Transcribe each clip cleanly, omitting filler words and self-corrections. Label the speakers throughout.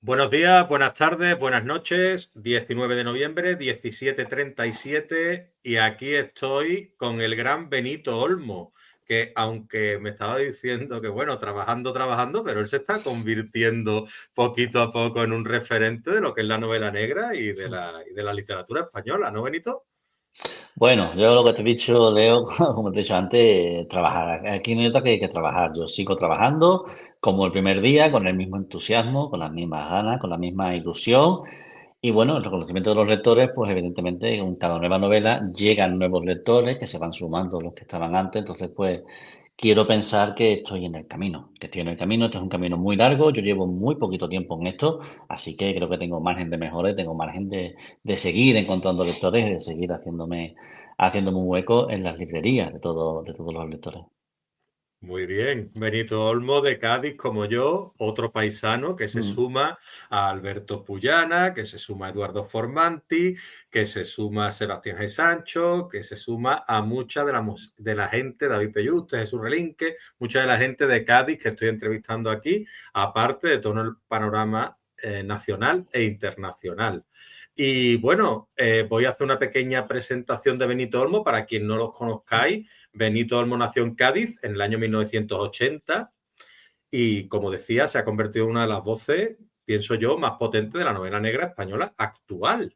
Speaker 1: Buenos días, buenas tardes, buenas noches. 19 de noviembre, 17:37 y aquí estoy con el gran Benito Olmo, que aunque me estaba diciendo que bueno, trabajando, pero él se está convirtiendo poquito a poco en un referente de lo que es la novela negra y de la literatura española, ¿no, Benito?
Speaker 2: Bueno, yo lo que te he dicho, Leo, como te he dicho antes, trabajar. Aquí no hay otra que hay que trabajar. Yo sigo trabajando como el primer día, con el mismo entusiasmo, con las mismas ganas, con la misma ilusión. Y bueno, el reconocimiento de los lectores, pues evidentemente en cada nueva novela llegan nuevos lectores que se van sumando los que estaban antes. Entonces, pues quiero pensar que estoy en el camino, que estoy en el camino. Este es un camino muy largo. Yo llevo muy poquito tiempo en esto, así que creo que tengo margen de mejora y tengo margen de seguir encontrando lectores y de seguir haciéndome un hueco en las librerías de todos los lectores.
Speaker 1: Muy bien, Benito Olmo de Cádiz como yo, otro paisano que se
Speaker 2: Mm.
Speaker 1: suma a Alberto Puyana, que se suma a Eduardo Formanti, que se suma a Sebastián G. Sancho, que se suma a mucha de la gente, David Peyuste, Jesús Relinque, mucha de la gente de Cádiz que estoy entrevistando aquí, aparte de todo el panorama nacional e internacional. Y bueno, voy a hacer una pequeña presentación de Benito Olmo para quien no los conozcáis. Benito Olmo nació en Cádiz en el año 1980 y, como decía, se ha convertido en una de las voces, pienso yo, más potentes de la novela negra española actual.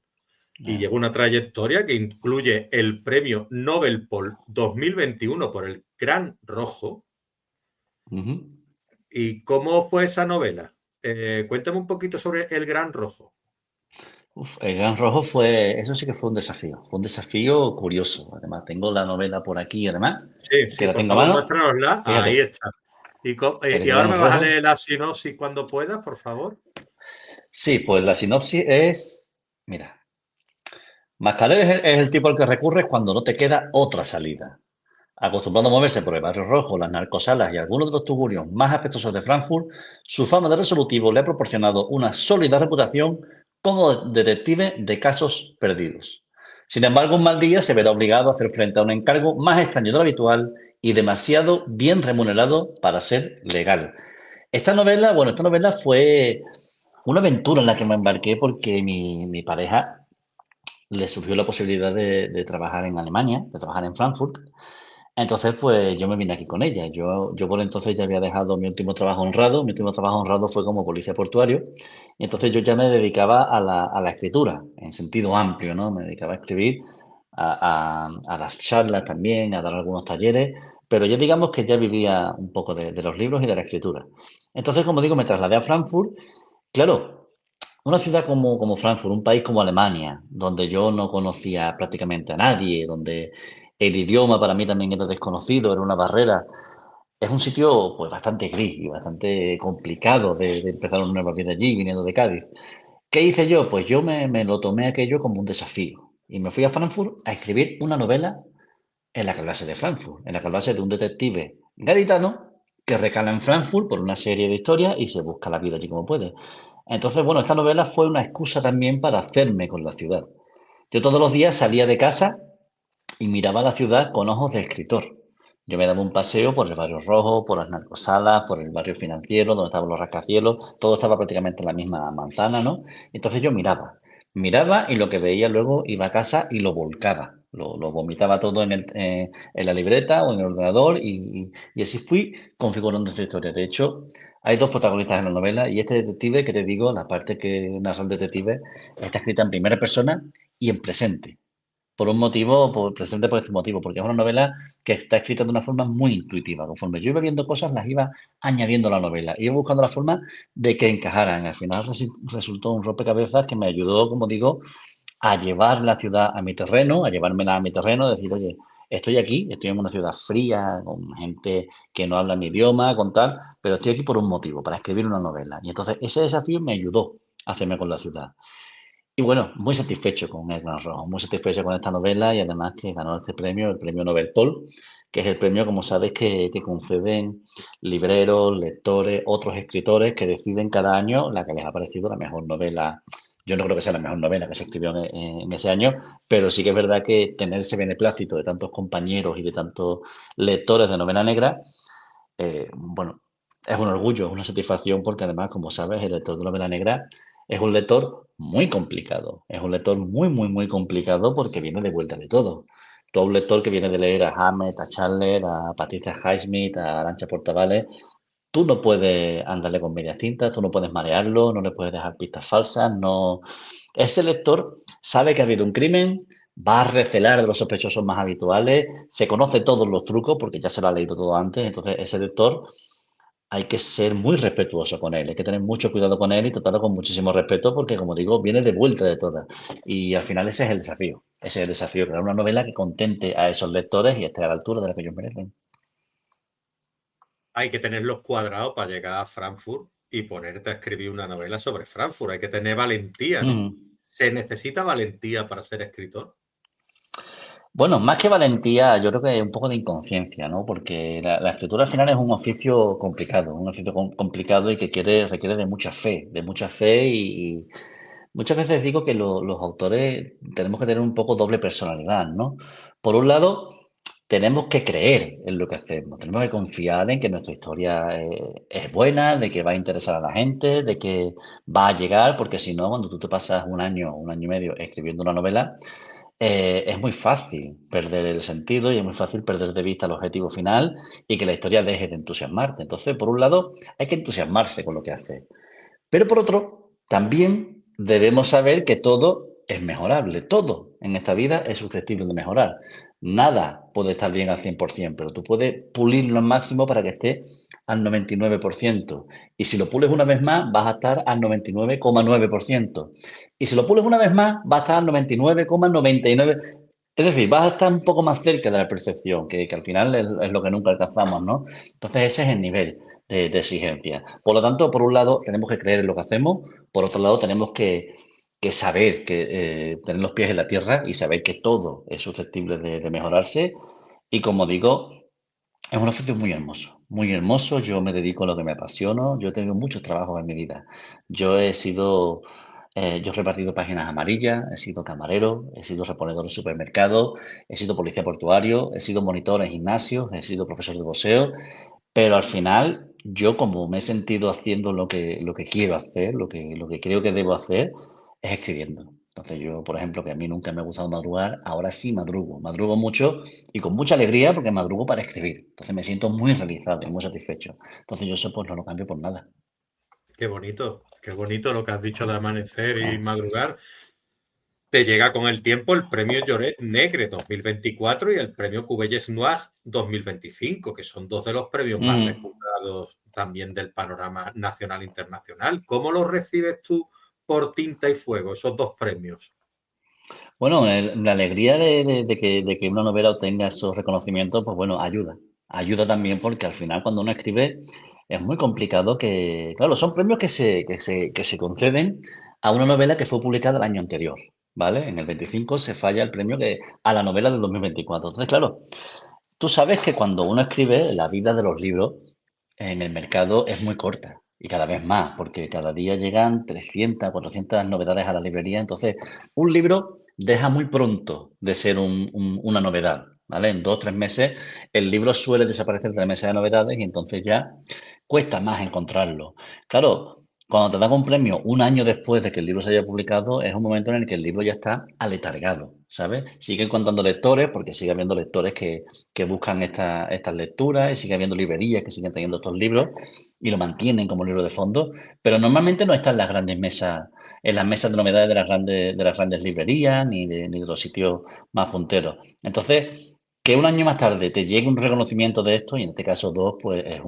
Speaker 1: Y
Speaker 2: Eh,
Speaker 1: lleva una trayectoria que incluye el premio Nobel por 2021 por El Gran Rojo.
Speaker 2: ujú.
Speaker 1: ¿Y cómo fue esa novela? Cuéntame un poquito sobre El Gran Rojo.
Speaker 2: Uf, el Gran Rojo fue, eso sí que fue un desafío curioso. Además, tengo la novela por aquí, además,
Speaker 1: Sí,
Speaker 2: que
Speaker 1: sí,
Speaker 2: la
Speaker 1: por
Speaker 2: tengo a
Speaker 1: favor,
Speaker 2: mano.
Speaker 1: muéstranosla. Ahí
Speaker 2: Fíjate,
Speaker 1: está. Y
Speaker 2: el
Speaker 1: ahora
Speaker 2: Gran
Speaker 1: me vas a
Speaker 2: Rojo.
Speaker 1: leer la sinopsis cuando puedas, por favor.
Speaker 2: Sí, pues la sinopsis es, mira, Mascarell es el tipo al que recurres cuando no te queda otra salida. Acostumbrado a moverse por el barrio rojo, las narcosalas y algunos de los tugurios más apestosos de Frankfurt, su fama de resolutivo le ha proporcionado una sólida reputación como detective de casos perdidos. Sin embargo, un mal día se verá obligado a hacer frente a un encargo más extraño de lo habitual y demasiado bien remunerado para ser legal. Esta novela fue una aventura en la que me embarqué porque mi pareja le surgió la posibilidad de trabajar en Alemania, de trabajar en Frankfurt. Entonces, pues yo me vine aquí con ella. Yo por entonces ya había dejado mi último trabajo honrado. Mi último trabajo honrado fue como policía portuario. Y entonces yo ya me dedicaba a la escritura, en sentido amplio, ¿no? Me dedicaba a escribir, a las charlas también, a dar algunos talleres. Pero yo digamos que ya vivía un poco de los libros y de la escritura. Entonces, como digo, me trasladé a Frankfurt. Claro, una ciudad como Frankfurt, un país como Alemania, donde yo no conocía prácticamente a nadie, donde el idioma para mí también era desconocido, era una barrera, es un sitio pues bastante gris y bastante complicado de empezar una nueva vida allí, viniendo de Cádiz. ¿Qué hice yo? Pues yo me lo tomé aquello como un desafío y me fui a Frankfurt a escribir una novela en la que hablase de Frankfurt, en la que hablase de un detective gaditano que recala en Frankfurt por una serie de historias y se busca la vida allí como puede. Entonces, bueno, esta novela fue una excusa también para hacerme con la ciudad. Yo todos los días salía de casa y miraba la ciudad con ojos de escritor. Yo me daba un paseo por el barrio rojo, por las narcosalas, por el barrio financiero, donde estaban los rascacielos, todo estaba prácticamente en la misma manzana, ¿no? Entonces yo miraba y lo que veía luego iba a casa y lo volcaba, lo vomitaba todo en la libreta o en el ordenador y así fui configurando esta historia. De hecho, hay dos protagonistas en la novela y este detective que te digo, la parte que narra el detective, está escrita en primera persona y en presente. Por un motivo, presente por este motivo, porque es una novela que está escrita de una forma muy intuitiva. Conforme yo iba viendo cosas, las iba añadiendo a la novela. Iba buscando la forma de que encajaran. Al final resultó un rompecabezas que me ayudó, como digo, a llevar la ciudad a mi terreno, a llevármela a mi terreno, decir, oye, estoy aquí, estoy en una ciudad fría, con gente que no habla mi idioma, con tal, pero estoy aquí por un motivo, para escribir una novela. Y entonces ese desafío me ayudó a hacerme con la ciudad. Y bueno, muy satisfecho con El Gran Rojo, muy satisfecho con esta novela y además que ganó este premio, el premio Nobel Paul, que es el premio, como sabes, que conceden libreros, lectores, otros escritores que deciden cada año la que les ha parecido la mejor novela. Yo no creo que sea la mejor novela que se escribió en ese año, pero sí que es verdad que tener ese beneplácito de tantos compañeros y de tantos lectores de novela negra, bueno, Es un orgullo, es una satisfacción porque además, como sabes, el lector de novela negra es un lector muy complicado. Es un lector muy, muy, muy complicado porque viene de vuelta de todo. Tú a un lector que viene de leer a Hammett, a Chandler, a Patricia Highsmith, a Arantxa Portavales, tú no puedes andarle con medias tintas, tú no puedes marearlo, no le puedes dejar pistas falsas, no. Ese lector sabe que ha habido un crimen, va a recelar de los sospechosos más habituales, se conoce todos los trucos porque ya se lo ha leído todo antes, entonces ese lector hay que ser muy respetuoso con él, hay que tener mucho cuidado con él y tratarlo con muchísimo respeto porque, como digo, viene de vuelta de todas. Y al final ese es el desafío, ese es el desafío, crear una novela que contente a esos lectores y esté a la altura de la que ellos merecen.
Speaker 1: Hay que tenerlos cuadrados para llegar a Frankfurt y ponerte a escribir una novela sobre Frankfurt. Hay que tener valentía, ¿no?
Speaker 2: Ujú.
Speaker 1: ¿Se necesita valentía para ser escritor?
Speaker 2: Bueno, más que valentía, yo creo que un poco de inconsciencia, ¿no? Porque la escritura al final es un oficio complicado, un oficio complicado y que requiere de mucha fe y muchas veces digo que los autores tenemos que tener un poco doble personalidad, ¿no? Por un lado, tenemos que creer en lo que hacemos, tenemos que confiar en que nuestra historia es buena, de que va a interesar a la gente, de que va a llegar, porque si no, cuando tú te pasas un año y medio escribiendo una novela, es muy fácil perder el sentido y es muy fácil perder de vista el objetivo final y que la historia deje de entusiasmarte. Entonces, por un lado, hay que entusiasmarse con lo que hace. Pero por otro, también debemos saber que todo es mejorable. Todo en esta vida es susceptible de mejorar. Nada puede estar bien al 100%, pero tú puedes pulirlo al máximo para que esté al 99%. Y si lo pules una vez más, vas a estar al 99,9%. Y si lo pules una vez más, vas a estar al 99,99%. Es decir, vas a estar un poco más cerca de la perfección, que al final es lo que nunca alcanzamos, ¿no? Entonces ese es el nivel de exigencia. Por lo tanto, por un lado, tenemos que creer en lo que hacemos, por otro lado, tenemos que saber, tener los pies en la tierra y saber que todo es susceptible de mejorarse. Y como digo, es un oficio muy hermoso, muy hermoso. Yo me dedico a lo que me apasiono. Yo he tenido muchos trabajos en mi vida. Yo he repartido páginas amarillas, he sido camarero, he sido reponedor en supermercados, he sido policía portuario, he sido monitor en gimnasios, he sido profesor de boxeo. Pero al final, yo como me he sentido haciendo lo que quiero hacer, lo que creo que debo hacer, es escribiendo. Entonces yo, por ejemplo, que a mí nunca me ha gustado madrugar, ahora sí madrugo. Madrugo mucho y con mucha alegría porque madrugo para escribir. Entonces me siento muy realizado y muy satisfecho. Entonces yo eso pues no lo cambio por nada.
Speaker 1: Qué bonito lo que has dicho de amanecer y
Speaker 2: Eh,
Speaker 1: madrugar. Te llega con el tiempo el premio Lloret Negre 2024 y el premio Cubelles Noir 2025, que son dos de los premios más
Speaker 2: mm.
Speaker 1: reputados también del panorama nacional e internacional. ¿Cómo los recibes tú por Tinta y Fuego, esos dos premios?
Speaker 2: Bueno, la alegría de que una novela obtenga esos reconocimientos, pues bueno, ayuda. Ayuda también porque al final cuando uno escribe es muy complicado claro, son premios que se conceden a una novela que fue publicada el año anterior, ¿vale? En el 25 se falla el premio a la novela del 2024. Entonces, claro, tú sabes que cuando uno escribe, la vida de los libros en el mercado es muy corta y cada vez más, porque cada día llegan 300, 400 novedades a la librería. Entonces, un libro deja muy pronto de ser una novedad, ¿vale? En 2 o 3 meses el libro suele desaparecer de la mesa de novedades y entonces ya cuesta más encontrarlo. Claro, cuando te dan un premio un año después de que el libro se haya publicado, es un momento en el que el libro ya está aletargado, ¿sabes? Sigue contando lectores, porque sigue habiendo lectores que buscan estas lecturas y sigue habiendo librerías que siguen teniendo estos libros y lo mantienen como libro de fondo, pero normalmente no está en las grandes mesas, en las mesas de novedades de las grandes librerías ni de los sitios más punteros. Entonces, que un año más tarde te llegue un reconocimiento de esto, y en este caso dos, pues es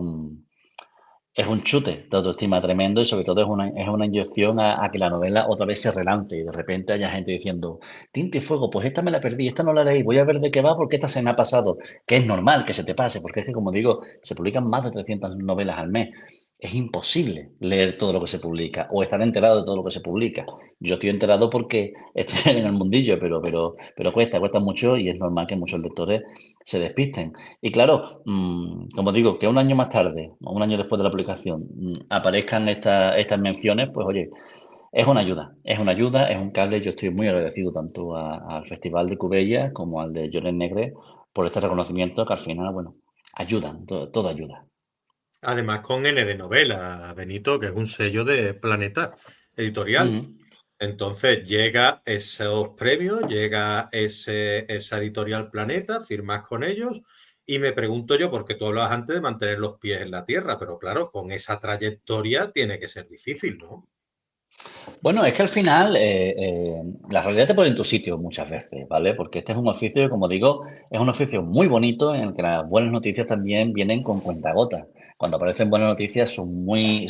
Speaker 2: un chute de autoestima tremendo y sobre todo es una inyección a que la novela otra vez se relance y de repente haya gente diciendo, Tinta y Fuego, pues esta me la perdí, esta no la leí, voy a ver de qué va porque esta se me ha pasado, que es normal que se te pase, porque es que como digo, se publican más de 300 novelas al mes. Es imposible leer todo lo que se publica o estar enterado de todo lo que se publica. Yo estoy enterado porque estoy en el mundillo, pero cuesta mucho y es normal que muchos lectores se despisten. Y claro, como digo, que un año más tarde, o un año después de la publicación, aparezcan estas menciones, pues oye, es una ayuda, es un cable. Yo estoy muy agradecido tanto al Festival de Cubella como al de Lloret Negre por este reconocimiento que al final, bueno, ayudan, todo ayuda.
Speaker 1: Además con N de novela, Benito, que es un sello de Planeta Editorial.
Speaker 2: Ujú.
Speaker 1: Entonces llega esos premios, llega esa editorial Planeta, firmas con ellos y me pregunto yo, porque tú hablabas antes de mantener los pies en la tierra, pero claro, con esa trayectoria tiene que ser difícil, ¿no?
Speaker 2: Bueno, es que al final la realidad te pone en tu sitio muchas veces, ¿vale? Porque este es un oficio, como digo, es un oficio muy bonito en el que las buenas noticias también vienen con cuentagotas. Cuando aparecen buenas noticias son muy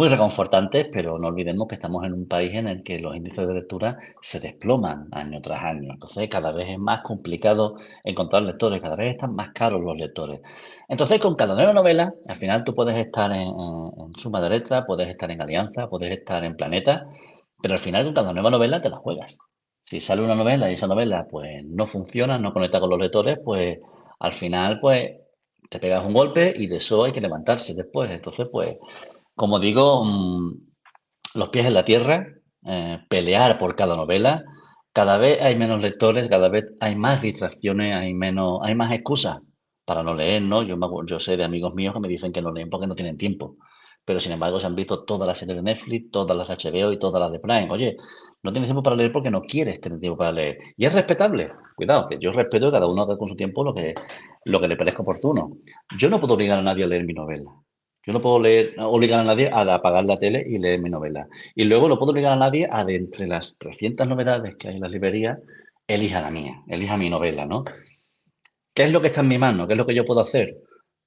Speaker 2: reconfortantes, pero no olvidemos que estamos en un país en el que los índices de lectura se desploman año tras año. Entonces, cada vez es más complicado encontrar lectores, cada vez están más caros los lectores. Entonces, con cada nueva novela, al final tú puedes estar en Suma de Letra, puedes estar en Alianza, puedes estar en Planeta, pero al final con cada nueva novela te la juegas. Si sale una novela y esa novela pues no funciona, no conecta con los lectores, pues al final pues te pegas un golpe y de eso hay que levantarse después. Entonces, pues como digo, los pies en la tierra, pelear por cada novela. Cada vez hay menos lectores, cada vez hay más distracciones, hay más excusas para no leer, ¿no? Yo sé de amigos míos que me dicen que no leen porque no tienen tiempo. Pero sin embargo se han visto todas las series de Netflix, todas las de HBO y todas las de Prime. Oye, no tienes tiempo para leer porque no quieres tener tiempo para leer. Y es respetable. Cuidado, que yo respeto que cada uno haga con su tiempo lo que le parezca oportuno. Yo no puedo obligar a nadie a leer mi novela. Yo no puedo obligar a nadie a apagar la tele y leer mi novela. Y luego no puedo obligar a nadie a, de entre las 300 novedades que hay en las librerías, elija la mía, elija mi novela, ¿no? ¿Qué es lo que está en mi mano? ¿Qué es lo que yo puedo hacer?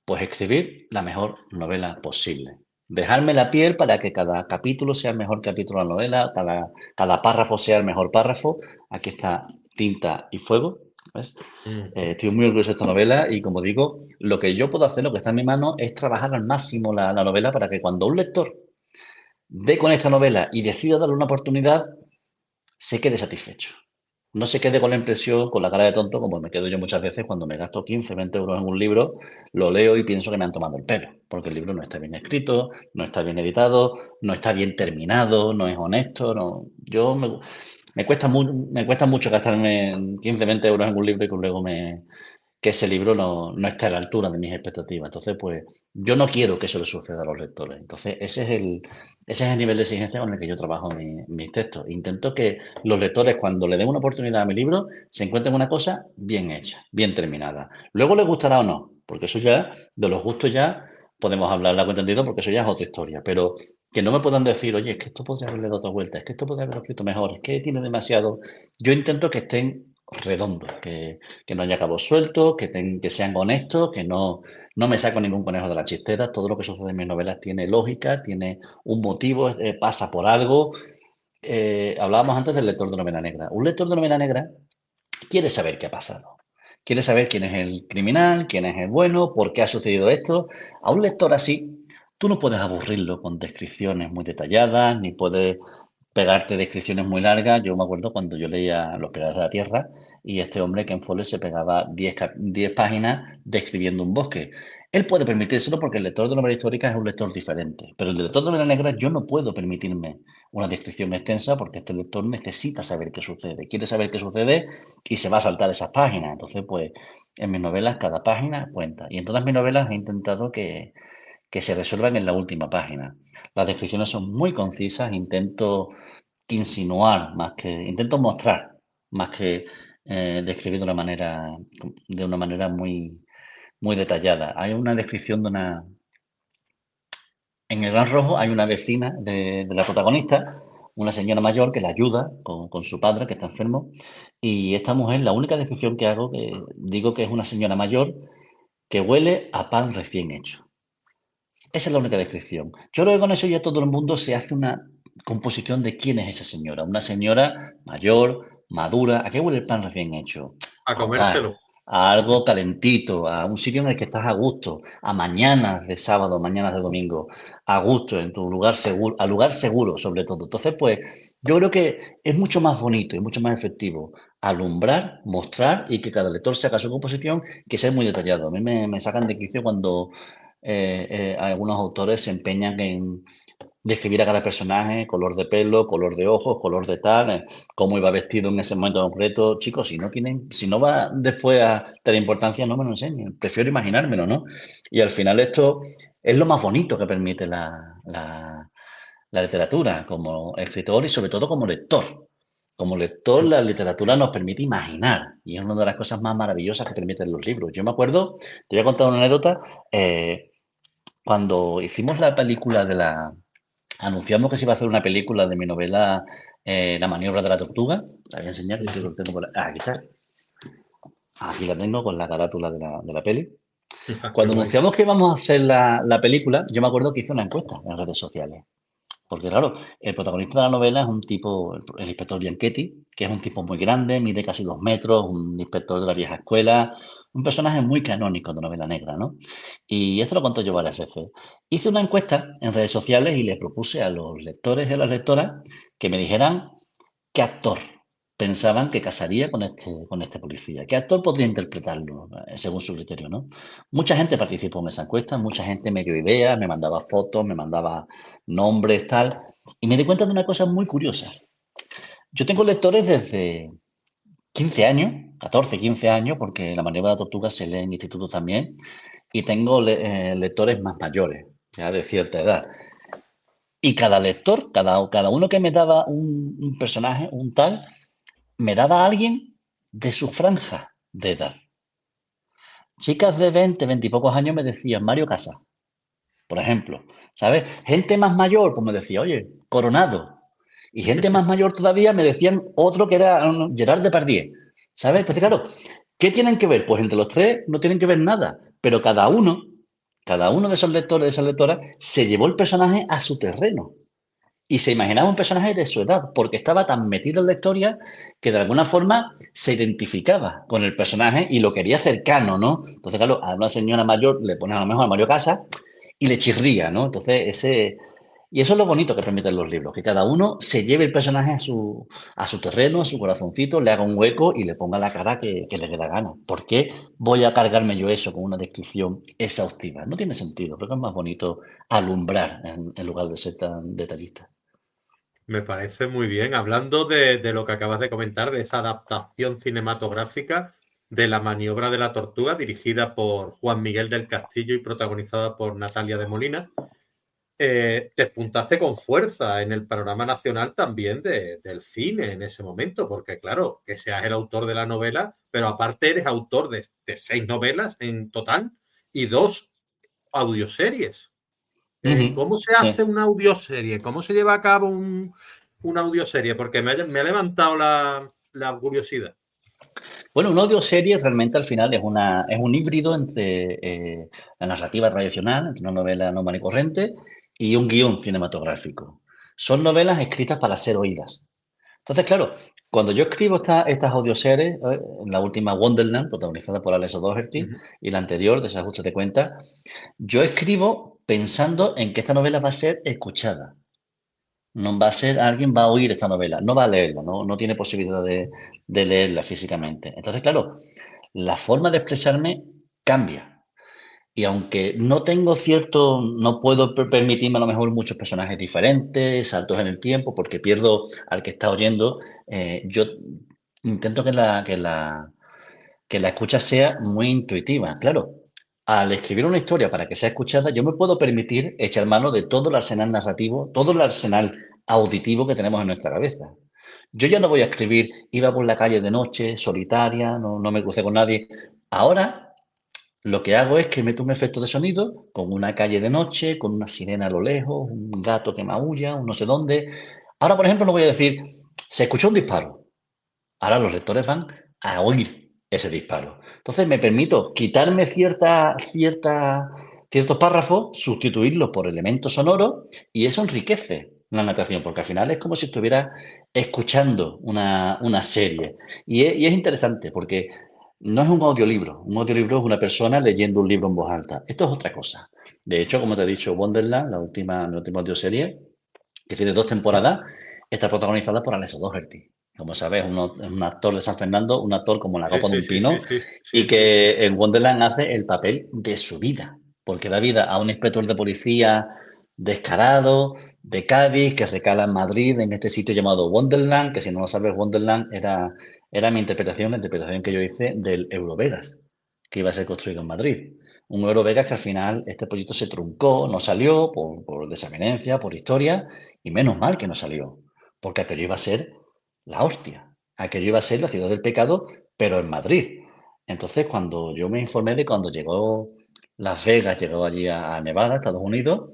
Speaker 2: Pues escribir la mejor novela posible. Dejarme la piel para que cada capítulo sea el mejor capítulo de la novela, cada párrafo sea el mejor párrafo. Aquí está tinta y fuego. ¿Ves?
Speaker 1: Ujú.
Speaker 2: Estoy muy orgulloso de esta novela y como digo, lo que yo puedo hacer, lo que está en mi mano, es trabajar al máximo la novela para que cuando un lector dé con esta novela y decida darle una oportunidad, se quede satisfecho. No se quede con la impresión, con la cara de tonto, como me quedo yo muchas veces cuando me gasto 15, 20 euros en un libro, lo leo y pienso que me han tomado el pelo, porque el libro no está bien escrito, no está bien editado, no está bien terminado, no es honesto. No. Me cuesta mucho gastarme 15, 20 euros en un libro y que luego que ese libro no está a la altura de mis expectativas. Entonces, pues yo no quiero que eso le suceda a los lectores. Entonces, ese es el nivel de exigencia con el que yo trabajo mis textos. Intento que los lectores, cuando le den una oportunidad a mi libro, se encuentren una cosa bien hecha, bien terminada. Luego les gustará o no, porque eso ya, de los gustos ya podemos hablar largo y entendido, porque eso ya es otra historia. Pero que no me puedan decir, oye, es que esto podría haberle dado otra vuelta, es que esto podría haberlo escrito mejor, es que tiene demasiado. Yo intento que estén redondos, que no haya cabos sueltos, que sean honestos, que no me saco ningún conejo de la chistera. Todo lo que sucede en mis novelas tiene lógica, tiene un motivo, pasa por algo. Hablábamos antes del lector de novela negra. Un lector de novela negra quiere saber qué ha pasado. Quiere saber quién es el criminal, quién es el bueno, por qué ha sucedido esto. A un lector así, tú no puedes aburrirlo con descripciones muy detalladas, ni puedes pegarte descripciones muy largas. Yo me acuerdo cuando yo leía Los Pilares de la Tierra y este hombre, Ken Follett, se pegaba 10 páginas describiendo un bosque. Él puede permitírselo porque el lector de novela histórica es un lector diferente, pero el lector de novela negra yo no puedo permitirme una descripción extensa porque este lector necesita saber qué sucede, quiere saber qué sucede y se va a saltar esas páginas. Entonces, pues en mis novelas cada página cuenta. Y en todas mis novelas he intentado que se resuelvan en la última página. Las descripciones son muy concisas, intento mostrar más que describir de una manera muy, muy detallada. Hay una descripción en el Gran Rojo hay una vecina de la protagonista, una señora mayor que la ayuda con su padre que está enfermo, y esta mujer, la única descripción que hago, que digo que es una señora mayor que huele a pan recién hecho. Esa es la única descripción. Yo creo que con eso ya todo el mundo se hace una composición de quién es esa señora. Una señora mayor, madura. ¿A qué huele el pan recién hecho?
Speaker 1: A
Speaker 2: A hogar,
Speaker 1: comérselo.
Speaker 2: a algo calentito, a un sitio en el que estás a gusto, a mañanas de sábado, mañanas de domingo, a gusto, en tu lugar seguro, a lugar seguro sobre todo. Entonces, pues yo creo que es mucho más bonito y mucho más efectivo alumbrar, mostrar y que cada lector se haga su composición que ser muy detallado. A mí me sacan de quicio cuando algunos autores se empeñan en describir a cada personaje, color de pelo, color de ojos, color de tal, cómo iba vestido en ese momento concreto. Chicos, si no va después a tener importancia, no me lo enseñen. Prefiero imaginármelo, ¿no? Y al final esto es lo más bonito que permite la literatura como escritor y sobre todo como lector. Como lector, la literatura nos permite imaginar y es una de las cosas más maravillosas que permiten los libros. Yo me acuerdo, te voy a contar una anécdota, cuando hicimos la película anunciamos que se iba a hacer una película de mi novela La maniobra de la tortuga. La voy a enseñar, que creo que lo tengo por aquí. Aquí está. Aquí la tengo con la carátula de la peli.
Speaker 1: Qué
Speaker 2: Cuando
Speaker 1: guay.
Speaker 2: anunciamos que íbamos a hacer la película, yo me acuerdo que hice una encuesta en redes sociales. Porque claro, el protagonista de la novela es un tipo, el inspector Bianchetti, que es un tipo muy grande, mide casi 2 metros, un inspector de la vieja escuela, un personaje muy canónico de novela negra, ¿no? Y esto lo conté yo varias veces. Hice una encuesta en redes sociales y le propuse a los lectores y a las lectoras que me dijeran qué actor pensaban que casaría con este policía, qué actor podría interpretarlo según su criterio, ¿no? Mucha gente participó en esa encuesta, mucha gente me dio ideas, me mandaba fotos, me mandaba nombres, tal, y me di cuenta de una cosa muy curiosa. Yo tengo lectores desde 15 años, 14, 15 años, porque la maniobra de la tortuga se lee en institutos también, y tengo lectores más mayores, ya de cierta edad. Y cada lector, cada uno que me daba un personaje, un tal, me daba a alguien de su franja de edad. Chicas de 20, 20 y pocos años me decían Mario Casas, por ejemplo, ¿sabes? Gente más mayor, pues me decía, oye, Coronado. Y gente más mayor todavía me decían otro que era Gerard Depardieu, ¿sabes? Entonces, claro, ¿qué tienen que ver? Pues entre los tres no tienen que ver nada, pero cada uno de esos lectores, de esas lectoras, se llevó el personaje a su terreno. Y se imaginaba un personaje de su edad, porque estaba tan metido en la historia que de alguna forma se identificaba con el personaje y lo quería cercano, ¿no? Entonces, claro, a una señora mayor le pones a lo mejor a Mario Casas y le chirría, ¿no? Y eso es lo bonito que permiten los libros, que cada uno se lleve el personaje a su terreno, a su corazoncito, le haga un hueco y le ponga la cara que le dé la gana. ¿Por qué voy a cargarme yo eso con una descripción exhaustiva? No tiene sentido, creo que es más bonito alumbrar en lugar de ser tan detallista.
Speaker 1: Me parece muy bien. Hablando de lo que acabas de comentar, de esa adaptación cinematográfica de La maniobra de la tortuga, dirigida por Juan Miguel del Castillo y protagonizada por Natalia de Molina, te apuntaste con fuerza en el panorama nacional también del cine en ese momento, porque claro, que seas el autor de la novela, pero aparte eres autor de 6 novelas en total y 2 audioseries.
Speaker 2: Ujú,
Speaker 1: ¿Cómo se hace
Speaker 2: sí.
Speaker 1: una audioserie? ¿Cómo se lleva a cabo una audioserie? Porque me ha levantado la curiosidad.
Speaker 2: Bueno, una audioserie realmente al final es un híbrido entre la narrativa tradicional, entre una novela normal y corriente, y un guión cinematográfico. Son novelas escritas para ser oídas. Entonces, claro, cuando yo escribo estas audioseries, la última Wonderland, protagonizada por Alex O'Doherty,
Speaker 1: Ujú.
Speaker 2: y la anterior, Desajuste de cuenta, yo escribo pensando en que esta novela va a ser escuchada. No va a ser, alguien va a oír esta novela, no va a leerla, no tiene posibilidad de leerla físicamente. Entonces, claro, la forma de expresarme cambia. Y aunque no tengo cierto, no puedo permitirme a lo mejor muchos personajes diferentes, saltos en el tiempo, porque pierdo al que está oyendo, yo intento que la escucha sea muy intuitiva. Claro, al escribir una historia para que sea escuchada, yo me puedo permitir echar mano de todo el arsenal narrativo, todo el arsenal auditivo que tenemos en nuestra cabeza. Yo ya no voy a escribir, iba por la calle de noche, solitaria, no me crucé con nadie. Ahora lo que hago es que meto un efecto de sonido con una calle de noche, con una sirena a lo lejos, un gato que maulla, un no sé dónde. Ahora, por ejemplo, no voy a decir, se escuchó un disparo. Ahora los lectores van a oír ese disparo. Entonces me permito quitarme ciertos párrafos, sustituirlos por elementos sonoros y eso enriquece la narración, porque al final es como si estuviera escuchando una serie. Y es interesante porque no es un audiolibro. Un audiolibro es una persona leyendo un libro en voz alta. Esto es otra cosa. De hecho, como te he dicho, Wonderland, la última audioserie, que tiene 2 temporadas, está protagonizada por Alex O'Doherty. Como sabes, es un actor de San Fernando, un actor como la
Speaker 1: Sí,
Speaker 2: copa de
Speaker 1: sí,
Speaker 2: un
Speaker 1: sí, sí,
Speaker 2: pino,
Speaker 1: sí,
Speaker 2: y
Speaker 1: sí, sí, sí.
Speaker 2: que en Wonderland hace el papel de su vida, porque da vida a un inspector de policía descarado, de Cádiz que recala en Madrid, en este sitio llamado Wonderland, que si no lo sabes, Wonderland era mi interpretación, la interpretación que yo hice del Eurovegas, que iba a ser construido en Madrid. Un Eurovegas que al final este proyecto se truncó, no salió por desavenencia, por historia, y menos mal que no salió, porque aquello iba a ser la hostia. Aquello iba a ser la ciudad del pecado, pero en Madrid. Entonces, cuando yo me informé de cuando llegó Las Vegas, llegó allí a Nevada, Estados Unidos,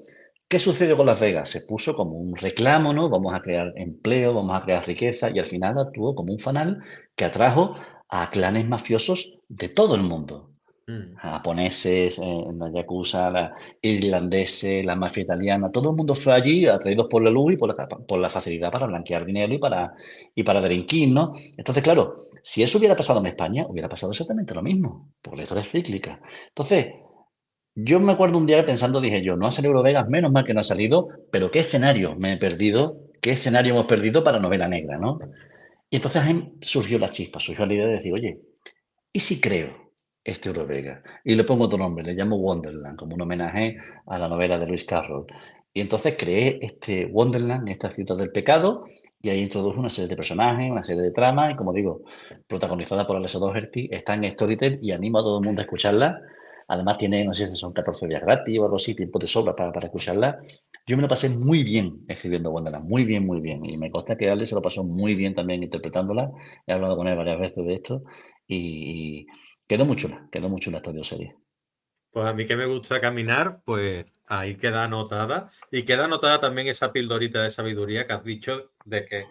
Speaker 2: ¿qué sucedió con Las Vegas? Se puso como un reclamo, ¿no? Vamos a crear empleo, vamos a crear riqueza, y al final actuó como un fanal que atrajo a clanes mafiosos de todo el mundo.
Speaker 1: Mm.
Speaker 2: Japoneses, la yakuza, irlandeses, la mafia italiana, todo el mundo fue allí atraídos por la luz y por la facilidad para blanquear dinero y para delinquir, ¿no? Entonces, claro, si eso hubiera pasado en España, hubiera pasado exactamente lo mismo, porque la historia es cíclica. Entonces, yo me acuerdo un día pensando, dije yo, no ha salido Eurovegas, menos mal que no ha salido, pero qué escenario me he perdido, qué escenario hemos perdido para novela negra, ¿no? Y entonces ahí surgió la chispa, surgió la idea de decir, oye, ¿y si creo este Eurovega? Y le pongo otro nombre, le llamo Wonderland, como un homenaje a la novela de Lewis Carroll. Y entonces creé este Wonderland, esta ciudad del pecado, y ahí introduje una serie de personajes, una serie de tramas, y como digo, protagonizada por Alexa Doherty, está en Storytel y animo a todo el mundo a escucharla. Además tiene, no sé si son 14 días gratis o algo así, tiempo de sobra para escucharla. Yo me lo pasé muy bien escribiendo Wonderland, muy bien, muy bien. Y me consta que Ale se lo pasó muy bien también interpretándola. He hablado con él varias veces de esto y quedó muy chula esta audioserie.
Speaker 1: Pues a mí que me gusta caminar, pues ahí queda anotada. Y queda anotada también esa pildorita de sabiduría que has dicho de que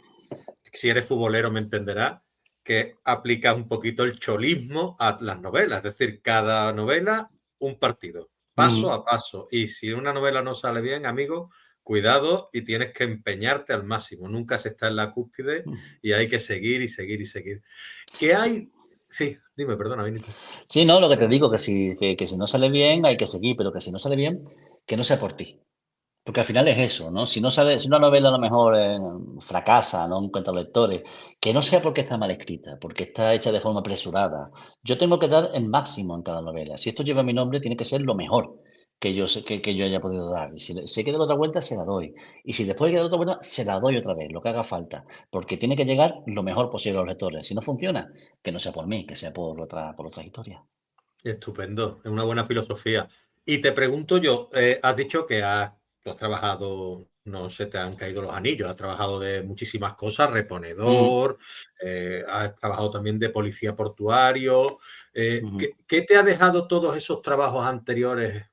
Speaker 1: si eres futbolero me entenderás, que aplicas un poquito el cholismo a las novelas. Es decir, cada novela un partido, paso
Speaker 2: Ujú,
Speaker 1: a paso. Y si una novela no sale bien, amigo, cuidado y tienes que empeñarte al máximo. Nunca se está en la cúspide
Speaker 2: ujú.
Speaker 1: y hay que seguir y seguir y seguir. ¿Qué
Speaker 2: Sí,
Speaker 1: hay? Sí, dime, perdona, Benito.
Speaker 2: sí, no, lo que te digo, que si no sale bien hay que seguir, pero que si no sale bien, que no sea por ti. Porque al final es eso, ¿no? Si una novela a lo mejor fracasa, no encuentra lectores, que no sea porque está mal escrita, porque está hecha de forma apresurada. Yo tengo que dar el máximo en cada novela. Si esto lleva mi nombre, tiene que ser lo mejor que yo haya podido dar. Y si hay que dar otra vuelta, se la doy. Y si después hay que dar otra vuelta, se la doy otra vez, lo que haga falta. Porque tiene que llegar lo mejor posible a los lectores. Si no funciona, que no sea por mí, que sea por otra historia.
Speaker 1: Estupendo, es una buena filosofía. Y te pregunto yo, has dicho que tú has trabajado, no se te han caído los anillos, has trabajado de muchísimas cosas,
Speaker 2: Ujú,
Speaker 1: reponedor, has trabajado también de policía portuario.
Speaker 2: ujú.
Speaker 1: ¿Qué te ha dejado todos esos trabajos anteriores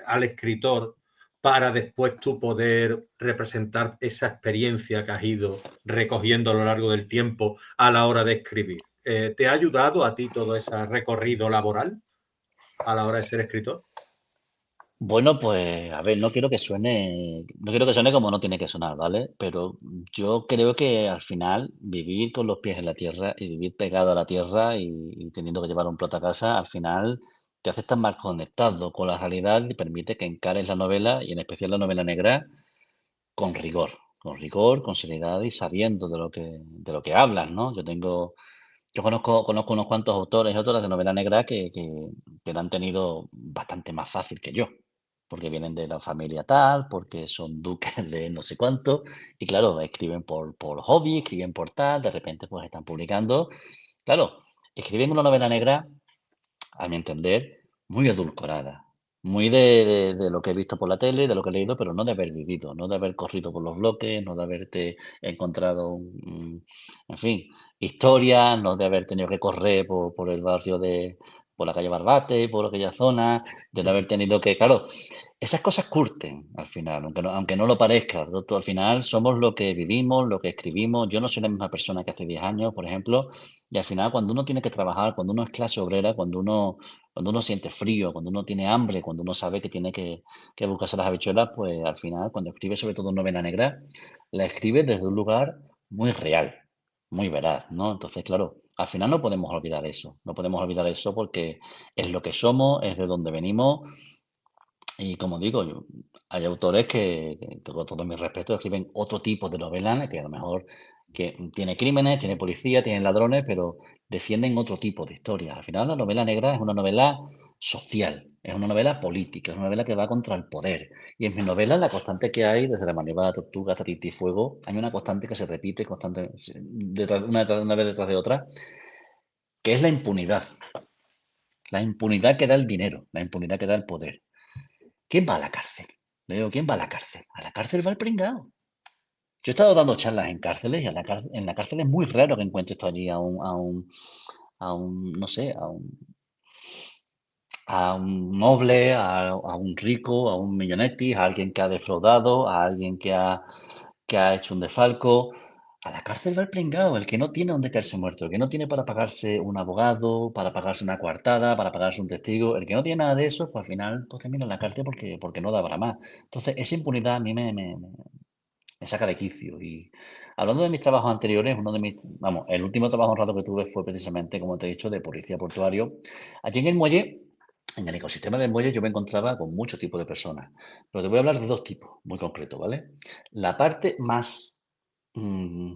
Speaker 1: al escritor para después tú poder representar esa experiencia que has ido recogiendo a lo largo del tiempo a la hora de escribir? ¿Te ha ayudado a ti todo ese recorrido laboral a la hora de ser escritor?
Speaker 2: Bueno, pues a ver, no quiero que suene como no tiene que sonar, ¿vale? Pero yo creo que al final vivir con los pies en la tierra y vivir pegado a la tierra y teniendo que llevar un plato a casa, al final te hace estar más conectado con la realidad y permite que encares la novela y en especial la novela negra con rigor, con seriedad y sabiendo de lo que hablas, ¿no? Yo conozco unos cuantos autores y autoras de novela negra que lo han tenido bastante más fácil que yo, porque vienen de la familia tal, porque son duques de no sé cuánto, y claro, escriben por hobby, escriben por tal, de repente pues están publicando. Claro, escriben una novela negra a mi entender, muy edulcorada, muy de lo que he visto por la tele, de lo que he leído, pero no de haber vivido, no de haber corrido por los bloques, no de haberte encontrado, en fin, historias, no de haber tenido que correr por el barrio por la calle Barbate, por aquella zona, de no haber tenido que, claro, esas cosas curten al final, aunque no lo parezca, ¿no? Tú, al final somos lo que vivimos, lo que escribimos. Yo no soy la misma persona que hace 10 años, por ejemplo, y al final, cuando uno tiene que trabajar, cuando uno es clase obrera, cuando uno siente frío, cuando uno tiene hambre, cuando uno sabe que tiene que buscarse las habichuelas, pues al final, cuando escribe sobre todo novela negra, la escribe desde un lugar muy real, muy veraz, ¿no? Entonces, claro, al final no podemos olvidar eso, no podemos olvidar eso porque es lo que somos, es de donde venimos y como digo, hay autores que con todo mi respeto escriben otro tipo de novela, que a lo mejor que tiene crímenes, tiene policía, tiene ladrones, pero defienden otro tipo de historia. Al final la novela negra es una novela social, es una novela política, es una novela que va contra el poder. Y en mis novelas la constante que hay, desde La maniobra de la tortuga hasta Titi y Fuego, hay una constante que se repite constante, una vez detrás de otra, que es la impunidad. La impunidad que da el dinero, la impunidad que da el poder. ¿Quién va a la cárcel? Le digo, ¿quién va a la cárcel? A la cárcel va el pringao. Yo he estado dando charlas en cárceles y en la cárcel es muy raro que encuentres tú allí no sé, a un noble, a un rico, a un millonetti, a alguien que ha defraudado, a alguien que ha hecho un desfalco. A la cárcel va el pringao, el que no tiene donde caerse muerto, el que no tiene para pagarse un abogado, para pagarse una coartada, para pagarse un testigo, el que no tiene nada de eso, pues al final pues termina en la cárcel porque no da para más. Entonces, esa impunidad a mí me saca de quicio. Y hablando de mis trabajos anteriores, vamos, el último trabajo honrado que tuve fue precisamente, como te he dicho, de policía portuario. Allí en el muelle, en el ecosistema del muelle, yo me encontraba con muchos tipos de personas. Pero te voy a hablar de dos tipos, muy concretos, ¿vale? La parte más, mm,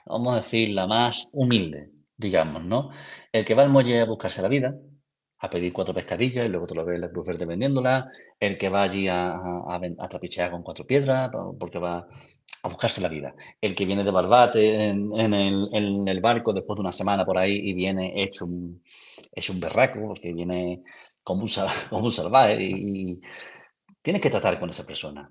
Speaker 2: vamos a decir, la más humilde, digamos, ¿no? El que va al muelle a buscarse la vida, a pedir 4 pescadillas y luego te lo ves en la Cruz Verde vendiéndola. El que va allí a trapichear con 4 piedras porque va a buscarse la vida. El que viene de Barbate en el barco después de una semana por ahí y viene hecho un berraco, porque viene como como un salvaje y tienes que tratar con esa persona.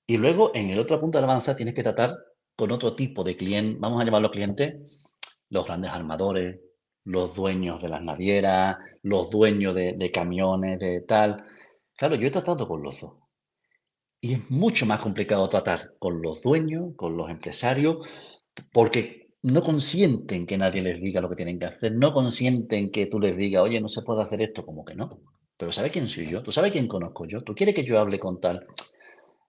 Speaker 2: Y luego en el otro punto de la balanza tienes que tratar con otro tipo de cliente, vamos a llamarlos clientes, los grandes armadores, los dueños de las navieras, los dueños de camiones, de tal. Claro, yo he tratado con los dos. Y es mucho más complicado tratar con los dueños, con los empresarios, porque no consienten que nadie les diga lo que tienen que hacer, no consienten que tú les digas, oye, no se puede hacer esto, como que no. Pero ¿sabes quién soy yo? ¿Tú sabes quién conozco yo? ¿Tú quieres que yo hable con tal?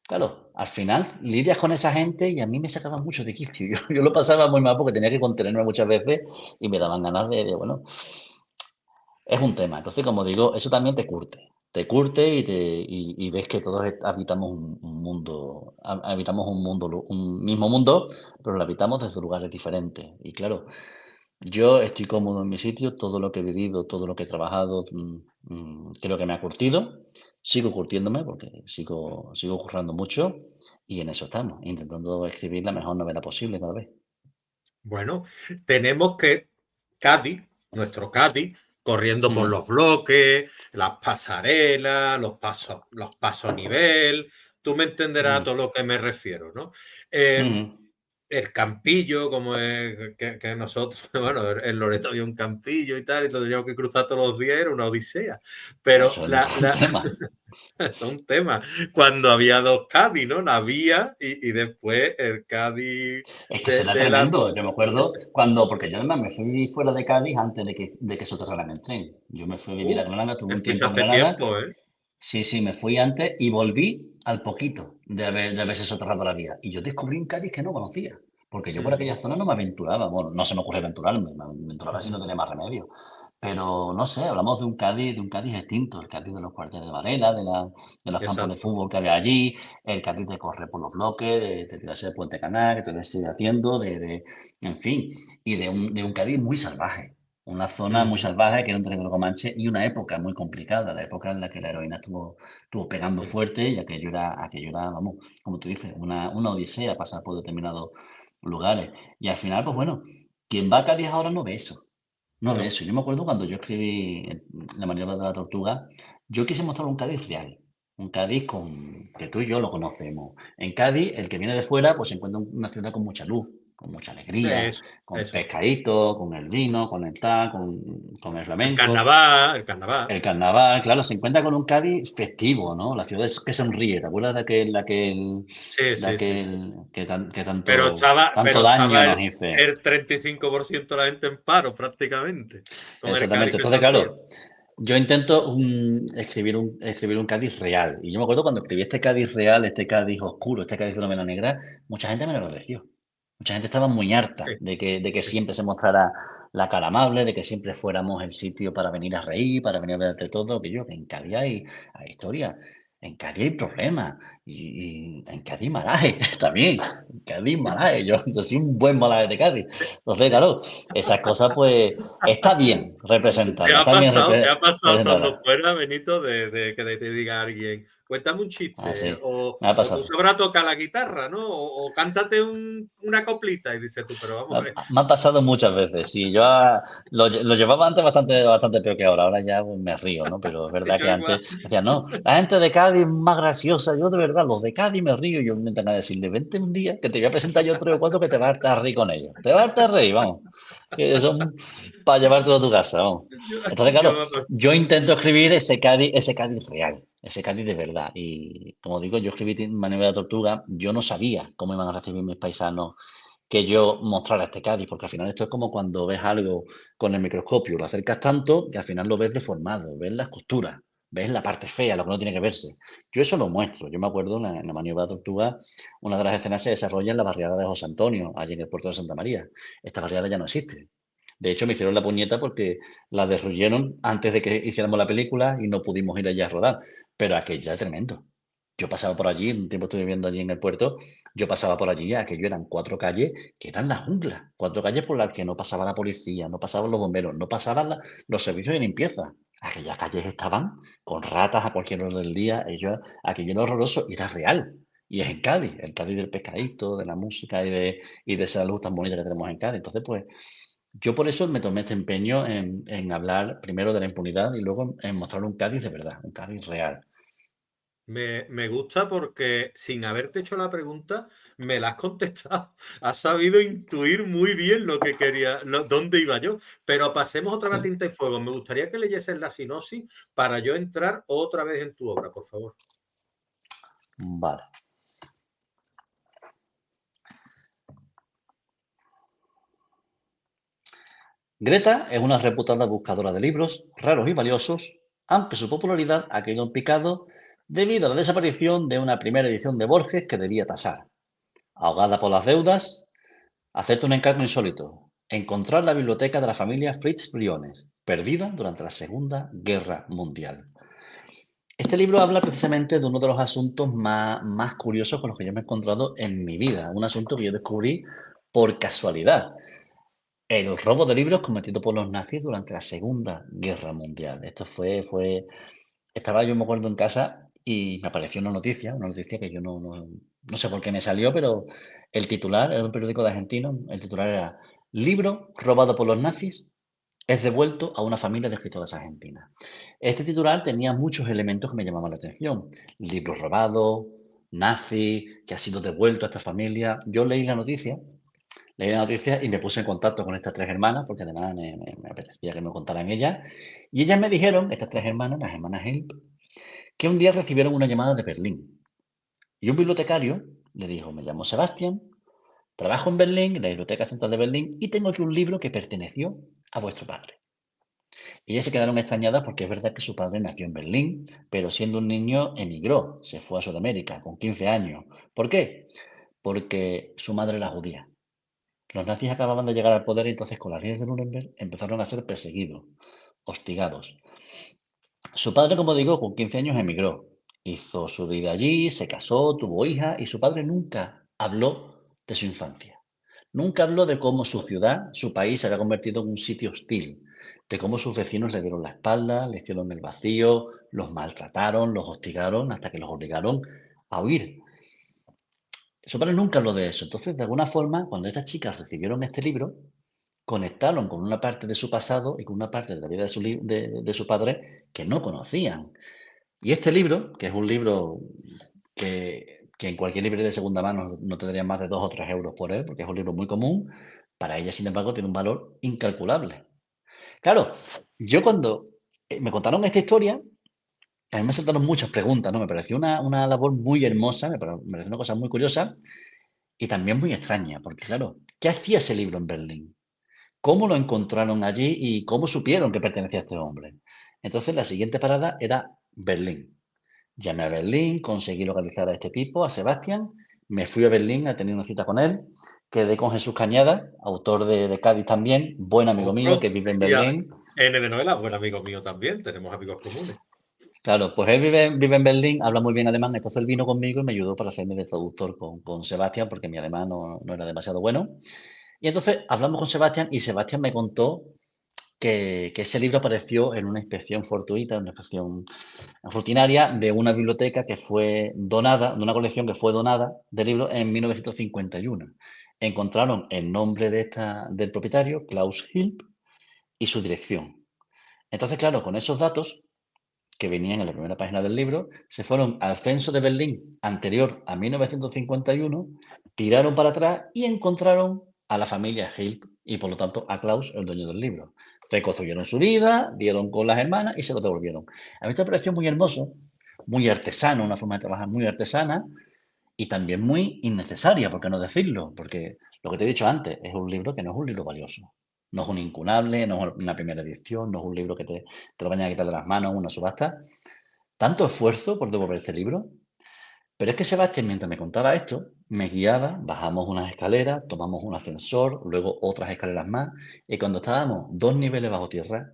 Speaker 2: Claro, al final lidias con esa gente y a mí me sacaba mucho de quicio. Yo lo pasaba muy mal porque tenía que contenerme muchas veces y me daban ganas bueno, es un tema. Entonces, como digo, eso también te curte y ves que todos habitamos un mundo, habitamos un mundo, un mismo mundo, pero lo habitamos desde lugares diferentes. Y claro, yo estoy cómodo en mi sitio, todo lo que he vivido, todo lo que he trabajado, creo que me ha curtido. Sigo curtiéndome porque sigo currando mucho y en eso estamos, intentando escribir la mejor novela posible cada vez.
Speaker 1: Bueno, tenemos que Cádiz, nuestro Cádiz, corriendo por
Speaker 2: Mm,
Speaker 1: los bloques, las pasarelas, los pasos a nivel. Tú me entenderás a
Speaker 2: mm,
Speaker 1: todo lo que me refiero, ¿no? Eh,
Speaker 2: mm.
Speaker 1: el campillo, como es que nosotros, bueno, en Loreto había un campillo y tal, y lo teníamos que cruzar todos los días, era una odisea. Pero
Speaker 2: Eso es un tema.
Speaker 1: eso es un tema. Cuando había dos Cádiz, ¿no? La vía y después el Cádiz
Speaker 2: Es que será
Speaker 1: de la...
Speaker 2: tremendo. Yo me acuerdo porque yo además me fui fuera de Cádiz antes de que soterraran el tren. Yo me fui a vivir a Granada, tuve
Speaker 1: Te
Speaker 2: un
Speaker 1: fuiste
Speaker 2: tiempo en
Speaker 1: hace
Speaker 2: Granada.
Speaker 1: tiempo, ¿eh?
Speaker 2: Sí, sí, me fui antes y volví al poquito de haberse soterrado la vía. Y yo descubrí un Cádiz que no conocía. Porque yo por aquella
Speaker 1: Mm,
Speaker 2: zona no me aventuraba. Bueno, no se me ocurre aventurarme, me aventuraba si no
Speaker 1: mm,
Speaker 2: tenía más remedio. Pero no sé, hablamos de un Cádiz extinto, el Cádiz de los cuarteles de Varela, de los campos de
Speaker 1: exacto.
Speaker 2: fútbol que había allí, el Cádiz de correr por los bloques, de tirarse de Puente Canal, que todavía se sigue haciendo, en fin, y de un Cádiz muy salvaje. Una zona muy
Speaker 1: Mm,
Speaker 2: salvaje que era un territorio comanche y una época muy complicada, la época en la que la heroína estuvo pegando
Speaker 1: mm.
Speaker 2: fuerte y aquello era, vamos, como tú dices, una odisea pasar por determinados lugares. Y al final, pues bueno, quien va a Cádiz ahora no ve eso. No ve
Speaker 1: No.
Speaker 2: eso. Yo me acuerdo cuando yo escribí La maniobra de la tortuga, yo quise mostrar un Cádiz real. Un Cádiz que tú y yo lo conocemos. En Cádiz, el que viene de fuera, pues se encuentra una ciudad con mucha luz, con mucha alegría,
Speaker 1: Eso,
Speaker 2: con
Speaker 1: eso.
Speaker 2: pescadito, con el vino, con el tal, con el
Speaker 1: El
Speaker 2: flamenco.
Speaker 1: carnaval, el carnaval.
Speaker 2: El carnaval, claro, se encuentra con un Cádiz festivo, ¿no? La ciudad que sonríe. ¿Te acuerdas
Speaker 1: Sí,
Speaker 2: de
Speaker 1: sí, sí, sí.
Speaker 2: aquel que
Speaker 1: Pero
Speaker 2: tanto,
Speaker 1: estaba,
Speaker 2: tanto
Speaker 1: pero
Speaker 2: daño
Speaker 1: estaba
Speaker 2: nos hizo?
Speaker 1: el 35% de la gente en paro prácticamente, con el Cádiz
Speaker 2: Exactamente.
Speaker 1: que
Speaker 2: Entonces,
Speaker 1: sonríe.
Speaker 2: claro, yo intento escribir un Cádiz real. Y yo me acuerdo cuando escribí este Cádiz real, este Cádiz oscuro, este Cádiz de novela negra, mucha gente me lo elogió. Mucha gente estaba muy harta
Speaker 1: Sí,
Speaker 2: de que
Speaker 1: sí.
Speaker 2: siempre se mostrara la cara amable, de que siempre fuéramos el sitio para venir a reír, para venir a verte todo, que en Cádiz hay historia. En Cádiz hay problemas. Y en Cádiz malaje también. En Cádiz malaje. Yo soy un buen malaje de Cádiz. Entonces, claro, esas cosas, pues, está bien representarlas. Está bien
Speaker 1: te ha pasado estando
Speaker 2: representarlas.
Speaker 1: fuera, Benito, de que te diga alguien, cuéntame un chiste,
Speaker 2: Así, me ha
Speaker 1: o tú
Speaker 2: pasado.
Speaker 1: sabrás tocar la guitarra, ¿no? O cántate una coplita y dices tú, pero vamos a ver.
Speaker 2: Me ha pasado muchas veces. Sí, lo llevaba antes bastante peor que ahora. Ahora ya pues, me río, ¿no? Pero es verdad
Speaker 1: Yo
Speaker 2: que
Speaker 1: igual.
Speaker 2: antes decía, no, la gente de Cádiz es más graciosa. Yo de verdad, los de Cádiz me río. Y yo me intentan decirle, vente un día que te voy a presentar yo 3 o 4 que te vas a hartar reír con ellos. Te vas a hartar reír, vamos. Que son para llevártelo a tu casa, vamos.
Speaker 1: Yo,
Speaker 2: Entonces,
Speaker 1: yo
Speaker 2: claro,
Speaker 1: me paso.
Speaker 2: yo intento escribir ese Cádiz real, ese Cádiz de verdad. Y como digo, yo escribí Maniobra de la Tortuga, yo no sabía cómo iban a recibir mis paisanos que yo mostrara este Cádiz, porque al final esto es como cuando ves algo con el microscopio, lo acercas tanto y al final lo ves deformado, ves las costuras, ves la parte fea, lo que no tiene que verse. Yo eso lo muestro. Yo me acuerdo en la maniobra de Tortuga, una de las escenas se desarrolla en la barriada de José Antonio, allí en el puerto de Santa María. Esta barriada ya no existe. De hecho, me hicieron la puñeta porque la destruyeron antes de que hiciéramos la película y no pudimos ir allá a rodar. Pero aquello era tremendo. Yo pasaba por allí, un tiempo estuve viviendo allí en el puerto, yo pasaba por allí, aquello eran 4 calles que eran la jungla, 4 calles por las que no pasaba la policía, no pasaban los bomberos, no pasaban los servicios de limpieza. Aquellas calles estaban con ratas a cualquier hora del día, aquello era horroroso y era real. Y es en Cádiz, el Cádiz del pescadito, de la música y de esa luz tan bonita que tenemos en Cádiz. Entonces, pues, yo por eso me tomé este empeño en hablar primero de la impunidad y luego en mostrar un Cádiz de verdad, un Cádiz real.
Speaker 1: Me gusta porque sin haberte hecho la pregunta, me la has contestado. Has sabido intuir muy bien lo que quería, dónde iba yo. Pero pasemos otra vez a
Speaker 2: Sí.
Speaker 1: tinta y fuego. Me gustaría que leyeses la sinopsis para yo entrar otra vez en tu obra, por favor.
Speaker 2: Vale. Greta es una reputada buscadora de libros raros y valiosos, aunque su popularidad ha caído en picado debido a la desaparición de una primera edición de Borges que debía tasar. Ahogada por las deudas, acepta un encargo insólito: encontrar la biblioteca de la familia Fritz Briones, perdida durante la Segunda Guerra Mundial. Este libro habla precisamente de uno de los asuntos más curiosos con los que yo me he encontrado en mi vida, un asunto que yo descubrí por casualidad. El robo de libros cometido por los nazis durante la Segunda Guerra Mundial. Estaba yo, me acuerdo, en casa y me apareció una noticia que yo no sé por qué me salió, pero el titular era un periódico de argentino, el titular era: libro robado por los nazis es devuelto a una familia de escritores argentinas. Este titular tenía muchos elementos que me llamaban la atención. Libros robados, nazi, que ha sido devuelto a esta familia. Yo leí la noticia y me puse en contacto con estas 3 hermanas, porque además me apetecía que me contaran ellas. Y ellas me dijeron, estas 3 hermanas, las hermanas Help, que un día recibieron una llamada de Berlín. Y un bibliotecario le dijo: me llamo Sebastián, trabajo en Berlín, en la Biblioteca Central de Berlín, y tengo aquí un libro que perteneció a vuestro padre. Y ellas se quedaron extrañadas porque es verdad que su padre nació en Berlín, pero siendo un niño emigró, se fue a Sudamérica con 15 años. ¿Por qué? Porque su madre era judía. Los nazis acababan de llegar al poder y entonces con las leyes de Nuremberg empezaron a ser perseguidos, hostigados. Su padre, como digo, con 15 años emigró, hizo su vida allí, se casó, tuvo hija y su padre nunca habló de su infancia. Nunca habló de cómo su ciudad, su país, se había convertido en un sitio hostil, de cómo sus vecinos le dieron la espalda, le hicieron el vacío, los maltrataron, los hostigaron hasta que los obligaron a huir. Su padre nunca habló de eso. Entonces, de alguna forma, cuando estas chicas recibieron este libro, conectaron con una parte de su pasado y con una parte de la vida de su padre que no conocían. Y este libro, que es un libro que en cualquier librería de segunda mano no tendrían más de 2 o 3 euros por él, porque es un libro muy común, para ella, sin embargo, tiene un valor incalculable. Claro, yo cuando me contaron esta historia, a mí me saltaron muchas preguntas, ¿no? Me pareció una labor muy hermosa, me pareció una cosa muy curiosa y también muy extraña, porque claro, ¿qué hacía ese libro en Berlín? ¿Cómo lo encontraron allí y cómo supieron que pertenecía a este hombre? Entonces, la siguiente parada era Berlín. Llamé a Berlín, conseguí localizar a este tipo, a Sebastián, me fui a Berlín a tener una cita con él, quedé con Jesús Cañada, autor de Cádiz también, buen amigo mío
Speaker 1: Otro,
Speaker 2: que vive en
Speaker 1: y a
Speaker 2: Berlín.
Speaker 1: N de novela, buen amigo mío también, tenemos amigos comunes.
Speaker 2: Claro, pues él vive en Berlín, habla muy bien alemán, entonces él vino conmigo y me ayudó para hacerme de traductor con Sebastián, porque mi alemán no era demasiado bueno. Y entonces hablamos con Sebastián y Sebastián me contó que ese libro apareció en una inspección fortuita, una inspección rutinaria de una biblioteca que fue donada, de una colección que fue donada de libros en 1951. Encontraron el nombre del propietario, Klaus Hilp, y su dirección. Entonces, claro, con esos datos que venían en la primera página del libro, se fueron al censo de Berlín anterior a 1951, tiraron para atrás y encontraron a la familia Hilp y por lo tanto a Klaus, el dueño del libro. Reconstruyeron su vida, dieron con las hermanas y se lo devolvieron. A mí me pareció muy hermoso, muy artesano, una forma de trabajar muy artesana y también muy innecesaria, ¿por qué no decirlo? Porque lo que te he dicho antes, es un libro que no es un libro valioso. No es un incunable, no es una primera edición, no es un libro que te lo vayan a quitar de las manos, una subasta. Tanto esfuerzo por devolver este libro. Pero es que Sebastián, mientras me contaba esto, me guiaba, bajamos unas escaleras, tomamos un ascensor, luego otras escaleras más, y cuando estábamos dos niveles bajo tierra,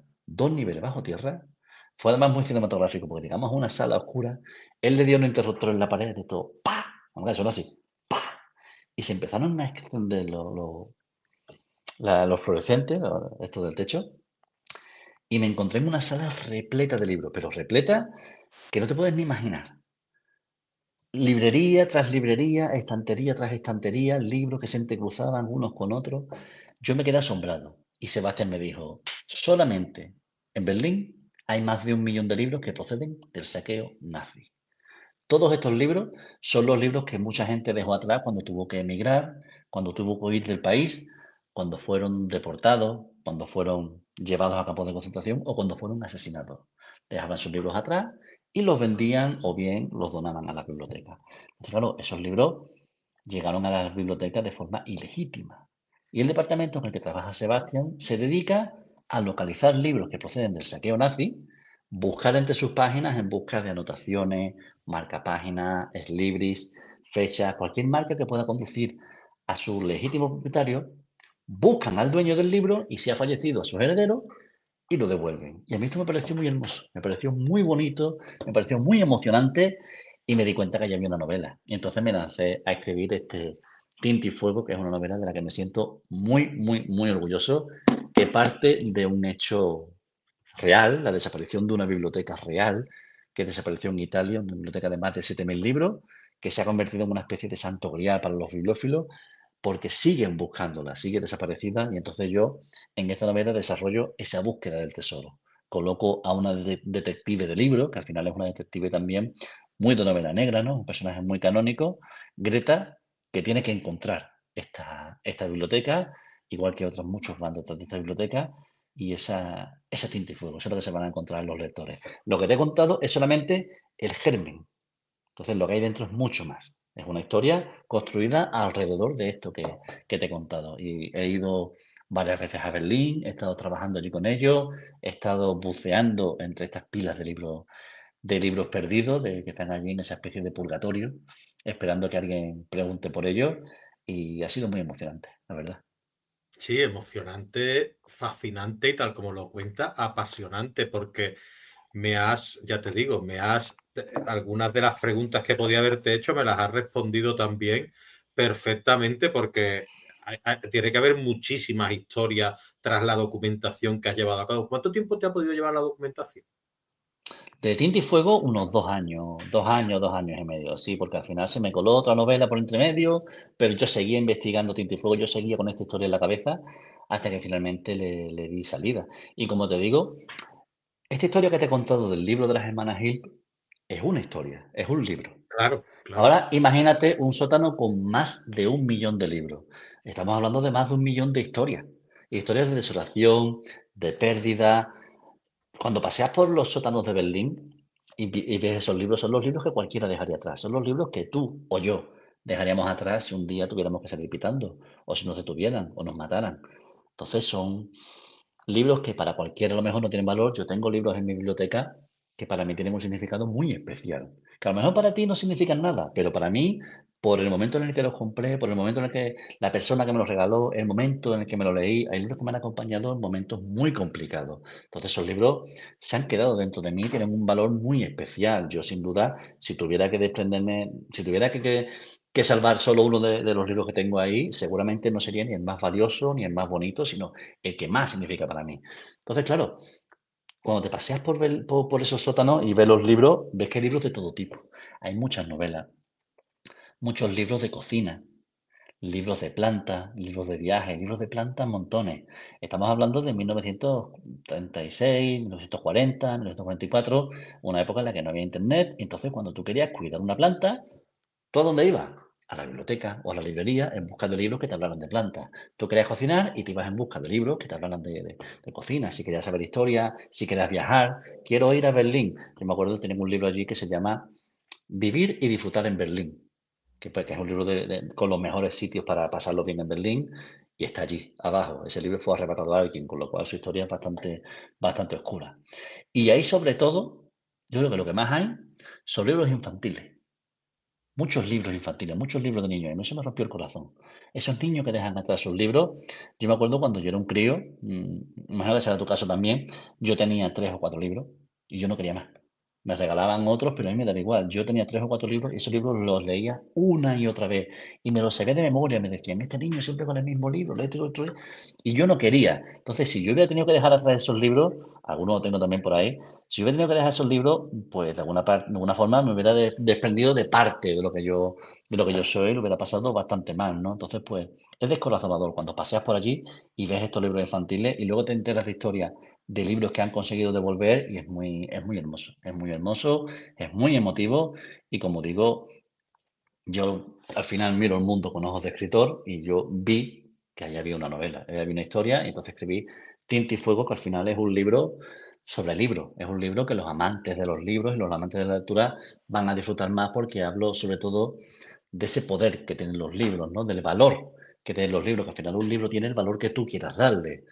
Speaker 2: fue además muy cinematográfico, porque llegamos a una sala oscura, él le dio un interruptor en la pared y todo, ¡pa! Aunque sonó así, ¡pa! Y se empezaron a extender los fluorescentes, esto del techo, y me encontré en una sala repleta de libros, pero repleta que no te puedes ni imaginar. Librería tras librería, estantería tras estantería, libros que se entrecruzaban unos con otros. Yo me quedé asombrado y Sebastián me dijo, solamente en Berlín hay más de 1 millón de libros que proceden del saqueo nazi. Todos estos libros son los libros que mucha gente dejó atrás cuando tuvo que emigrar, cuando tuvo que huir del país, cuando fueron deportados, cuando fueron llevados a campos de concentración o cuando fueron asesinados. Dejaban sus libros atrás y los vendían o bien los donaban a la biblioteca. Entonces, claro, esos libros llegaron a las bibliotecas de forma ilegítima. Y el departamento en el que trabaja Sebastián se dedica a localizar libros que proceden del saqueo nazi, buscar entre sus páginas en busca de anotaciones, marcapáginas, exlibris, fechas, cualquier marca que pueda conducir a su legítimo propietario, buscan al dueño del libro y si ha fallecido a sus herederos y lo devuelven. Y a mí esto me pareció muy hermoso, me pareció muy bonito, me pareció muy emocionante y me di cuenta que ya había una novela. Y entonces me lancé a escribir este Tinta y Fuego, que es una novela de la que me siento muy, muy, muy orgulloso, que parte de un hecho real, la desaparición de una biblioteca real, que desapareció en Italia, una biblioteca de más de 7.000 libros, que se ha convertido en una especie de santo grial para los bibliófilos, porque siguen buscándola, sigue desaparecida, y entonces yo en esta novela desarrollo esa búsqueda del tesoro. Coloco a una detective de libro, que al final es una detective también muy de novela negra, ¿no? Un personaje muy canónico, Greta, que tiene que encontrar esta biblioteca, igual que otros muchos van detrás de esta biblioteca, y esa tinta y fuego, eso es lo que se van a encontrar los lectores. Lo que te he contado es solamente el germen. Entonces, lo que hay dentro es mucho más. Es una historia construida alrededor de esto que te he contado. Y he ido varias veces a Berlín, he estado trabajando allí con ellos, he estado buceando entre estas pilas de libros perdidos, que están allí en esa especie de purgatorio, esperando que alguien pregunte por ellos. Y ha sido muy emocionante, la verdad.
Speaker 1: Sí, emocionante, fascinante y tal como lo cuenta, apasionante, porque ya te digo, algunas de las preguntas que podía haberte hecho me las has respondido también perfectamente, porque tiene que haber muchísimas historias tras la documentación que has llevado a cabo. ¿Cuánto tiempo te ha podido llevar la documentación?
Speaker 2: De Tinta y Fuego, unos 2 años, 2 años, 2 años y medio, sí, porque al final se me coló otra novela por entre medio, pero yo seguía investigando Tinta y Fuego, yo seguía con esta historia en la cabeza hasta que finalmente le di salida. Y como te digo, esta historia que te he contado del libro de las hermanas Hill es una historia, es un libro.
Speaker 1: Claro, claro.
Speaker 2: Ahora imagínate un sótano con más de 1 millón de libros. Estamos hablando de más de 1 millón de historias. Historias de desolación, de pérdida, cuando paseas por los sótanos de Berlín y ves esos libros, son los libros que cualquiera dejaría atrás. Son los libros que tú o yo dejaríamos atrás si un día tuviéramos que salir pitando, o si nos detuvieran o nos mataran. Entonces son libros que para cualquiera a lo mejor no tienen valor. Yo tengo libros en mi biblioteca que para mí tienen un significado muy especial. Que a lo mejor para ti no significan nada, pero para mí por el momento en el que los compré, por el momento en el que la persona que me los regaló, el momento en el que me lo leí. Hay libros que me han acompañado en momentos muy complicados. Entonces, esos libros se han quedado dentro de mí, tienen un valor muy especial. Yo, sin duda, si tuviera que desprenderme, si tuviera que salvar solo uno de los libros que tengo ahí, seguramente no sería ni el más valioso ni el más bonito, sino el que más significa para mí. Entonces, claro, cuando te paseas por esos sótanos y ves los libros, ves que hay libros de todo tipo. Hay muchas novelas, muchos libros de cocina, libros de plantas, libros de viajes, libros de plantas, montones. Estamos hablando de 1936, 1940, 1944, una época en la que no había internet. Entonces, cuando tú querías cuidar una planta, ¿tú a dónde ibas? A la biblioteca o a la librería en busca de libros que te hablaran de plantas. Tú querías cocinar y te ibas en busca de libros que te hablaran de cocina. Si querías saber historia, si querías viajar, quiero ir a Berlín. Yo me acuerdo que tenemos un libro allí que se llama Vivir y disfrutar en Berlín, que es un libro con los mejores sitios para pasarlo bien en Berlín, y está allí, abajo. Ese libro fue arrebatado a alguien, con lo cual su historia es bastante oscura. Y ahí, sobre todo, yo creo que lo que más hay son libros infantiles. Muchos libros infantiles, muchos libros de niños, y a mí eso me rompió el corazón. Esos niños que dejan atrás sus libros, yo me acuerdo cuando yo era un crío, imagino que será tu caso también, yo tenía 3 o 4 libros y yo no quería más. Me regalaban otros, pero a mí me daba igual. Yo tenía 3 o 4 libros y esos libros los leía una y otra vez. Y me los sabía de memoria. Me decían, este niño siempre con el mismo libro, léete otro. Y yo no quería. Entonces, si yo hubiera tenido que dejar atrás esos libros, algunos los tengo también por ahí, si hubiera tenido que dejar esos libros, pues de alguna forma me hubiera desprendido de parte de lo que yo soy, lo hubiera pasado bastante mal, ¿no? Entonces, pues, es descorazonador cuando paseas por allí y ves estos libros infantiles y luego te enteras de historias de libros que han conseguido devolver y es muy hermoso, es muy hermoso, es muy emotivo y como digo, yo al final miro el mundo con ojos de escritor y yo vi que ahí había una novela, ahí había una historia y entonces escribí Tinta y Fuego, que al final es un libro sobre libros, es un libro que los amantes de los libros y los amantes de la lectura van a disfrutar más porque hablo sobre todo de ese poder que tienen los libros, ¿no? Del valor que tienen los libros, que al final un libro tiene el valor que tú quieras darle.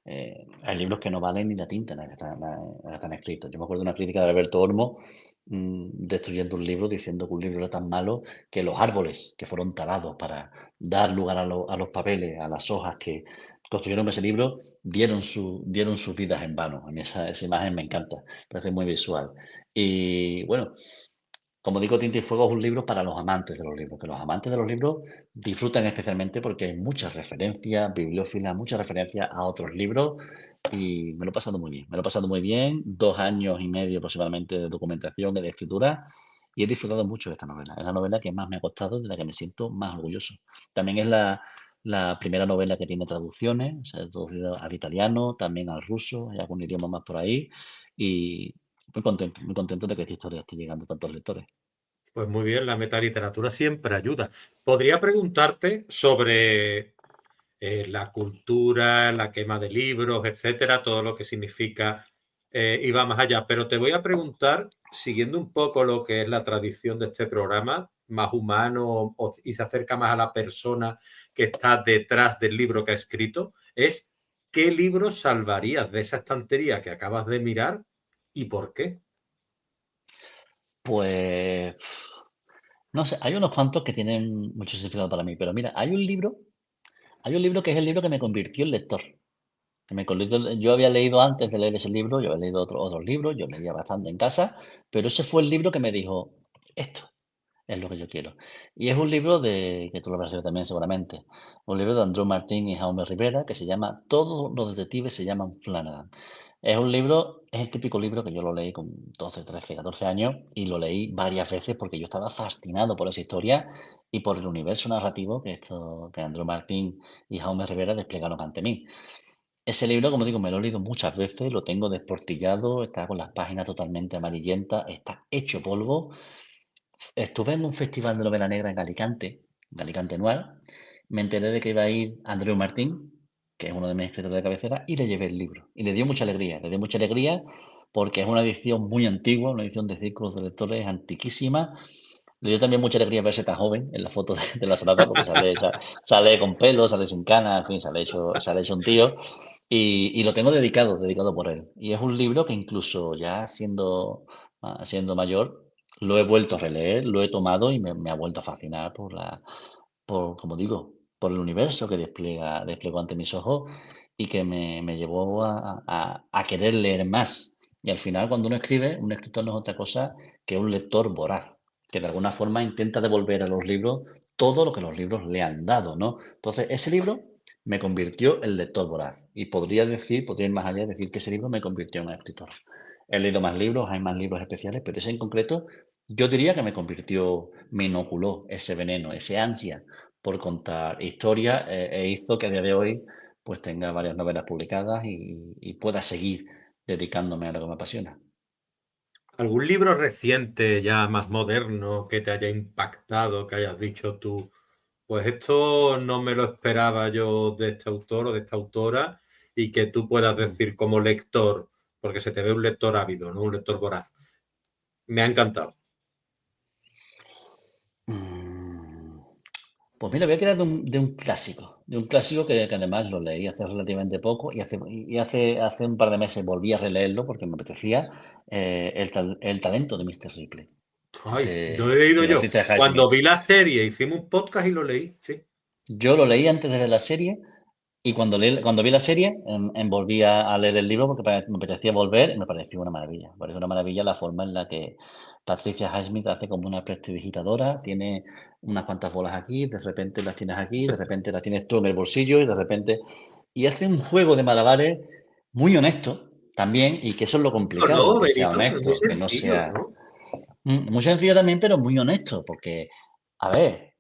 Speaker 2: Hay libros que no valen ni la tinta en la que están escritos. Yo me acuerdo de una crítica de Alberto Olmo destruyendo un libro, diciendo que un libro era tan malo que los árboles que fueron talados para dar lugar a los papeles, a las hojas que construyeron ese libro, dieron sus vidas en vano. A mí esa imagen me encanta, parece muy visual. Y bueno, como digo, Tinta y Fuego es un libro para los amantes de los libros, que los amantes de los libros disfrutan especialmente porque hay muchas referencias bibliófilas, muchas referencias a otros libros y me lo he pasado muy bien. Me lo he pasado muy bien, 2 años y medio aproximadamente de documentación y de escritura y he disfrutado mucho de esta novela. Es la novela que más me ha costado, de la que me siento más orgulloso. También es la primera novela que tiene traducciones, o sea, traducido al italiano, también al ruso, hay algún idioma más por ahí y muy contento de que esta historia esté llegando a tantos lectores.
Speaker 1: Pues muy bien, la metaliteratura siempre ayuda. Podría preguntarte sobre la cultura, la quema de libros, etcétera, todo lo que significa y va más allá. Pero te voy a preguntar, siguiendo un poco lo que es la tradición de este programa, más humano y se acerca más a la persona que está detrás del libro que ha escrito, es ¿qué libro salvarías de esa estantería que acabas de mirar y por qué?
Speaker 2: Pues no sé, hay unos cuantos que tienen mucho significado para mí, pero mira, hay un libro que es el libro que me convirtió en lector. Yo había leído antes de leer ese libro, yo había leído otros libros, yo leía bastante en casa, pero ese fue el libro que me dijo, esto es lo que yo quiero. Y es un libro que tú lo habrás leído también seguramente, un libro de Andrew Martin y Jaume Rivera que se llama Todos los detectives se llaman Flanagan. Es el típico libro que yo lo leí con 12, 13, 14 años y lo leí varias veces porque yo estaba fascinado por esa historia y por el universo narrativo que Andrew Martin y Jaume Rivera desplegaron ante mí. Ese libro, como digo, me lo he leído muchas veces, lo tengo desportillado, está con las páginas totalmente amarillentas, está hecho polvo. Estuve en un festival de novela negra en Alicante Noir. Me enteré de que iba a ir Andreu Martín, que es uno de mis escritores de cabecera, y le llevé el libro. Y le dio mucha alegría, le dio mucha alegría porque es una edición muy antigua, una edición de círculos de lectores antiquísima. Le dio también mucha alegría verse tan joven en la foto de la salada, porque sale con pelo, sale sin cana, en fin, sale hecho un tío. Y lo tengo dedicado por él. Y es un libro que incluso ya siendo mayor, lo he vuelto a releer, lo he tomado y me ha vuelto a fascinar como digo, por el universo que desplegó ante mis ojos y que me llevó a querer leer más. Y al final, cuando uno escribe, un escritor no es otra cosa que un lector voraz, que de alguna forma intenta devolver a los libros todo lo que los libros le han dado, ¿no? Entonces, ese libro me convirtió en lector voraz. Y podría ir más allá y decir que ese libro me convirtió en un escritor. He leído más libros, hay más libros especiales, pero ese en concreto yo diría que me inoculó ese veneno, ese ansia por contar historias e hizo que a día de hoy pues tenga varias novelas publicadas y pueda seguir dedicándome a lo que me apasiona.
Speaker 1: ¿Algún libro reciente, ya más moderno, que te haya impactado, que hayas dicho tú, pues esto no me lo esperaba yo de este autor o de esta autora, y que tú puedas
Speaker 2: Mm.
Speaker 1: decir como lector, porque se te ve un lector ávido, ¿no? Un lector voraz. Me ha encantado.
Speaker 2: Mm, Pues mira, voy a tirar de un clásico que además lo leí hace relativamente poco hace un par de meses volví a releerlo porque me apetecía, El talento de Mr. Ripley,
Speaker 1: Ay, lo he leído
Speaker 2: de
Speaker 1: yo.
Speaker 2: Patricia
Speaker 1: Cuando
Speaker 2: Highsmith.
Speaker 1: vi la serie, hicimos un podcast y lo leí, sí.
Speaker 2: Yo lo leí antes de ver la serie. Y cuando vi la serie, volví a leer el libro porque me apetecía volver y me pareció una maravilla. Me pareció una maravilla la forma en la que Patricia Highsmith hace como una prestidigitadora, tiene unas cuantas bolas aquí, de repente las tienes aquí, de repente las tienes tú en el bolsillo y de repente... Y hace un juego de malabares muy honesto también, y que eso es lo
Speaker 1: No,
Speaker 2: complicado,
Speaker 1: no,
Speaker 2: que sea
Speaker 1: Benito, es muy
Speaker 2: honesto, que no
Speaker 1: sencillo,
Speaker 2: sea...
Speaker 1: ¿no?
Speaker 2: Muy sencillo también, pero muy honesto, porque, a ver,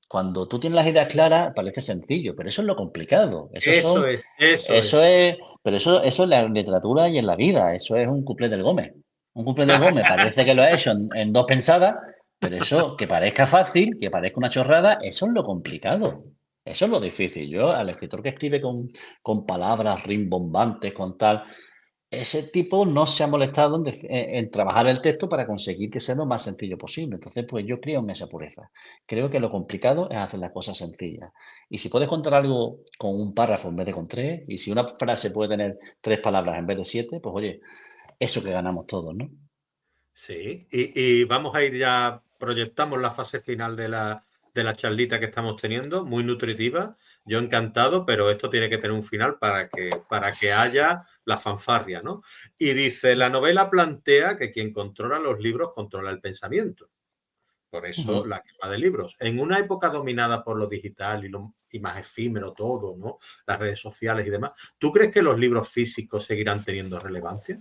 Speaker 2: cuando tú tienes las ideas claras, parece sencillo, pero eso es lo complicado.
Speaker 1: Eso es, eso
Speaker 2: Eso
Speaker 1: es.
Speaker 2: es, pero eso en la literatura y en la vida, eso es un cuplé del Gómez. Un cuplé del Gómez parece que lo ha hecho en dos pensadas, pero eso, que parezca fácil, que parezca una chorrada, eso es lo complicado. Eso es lo difícil. Yo, al escritor que escribe con palabras rimbombantes, con tal, ese tipo no se ha molestado en trabajar el texto para conseguir que sea lo más sencillo posible. Entonces, pues yo creo en esa pureza. Creo que lo complicado es hacer las cosas sencillas. Y si puedes contar algo con un párrafo en vez de con tres, y si una frase puede tener tres palabras en vez de siete, pues oye, eso que ganamos todos, ¿no?
Speaker 1: Sí, y vamos a ir ya, proyectamos la fase final de la charlita que estamos teniendo, muy nutritiva. Yo encantado, pero esto tiene que tener un final para que haya la fanfarria, ¿no? Y dice, la novela plantea que quien controla los libros controla el pensamiento. Por eso
Speaker 2: Ujú.
Speaker 1: la quema de libros. En una época dominada por lo digital y más efímero todo, ¿no? Las redes sociales y demás, ¿tú crees que los libros físicos seguirán teniendo relevancia?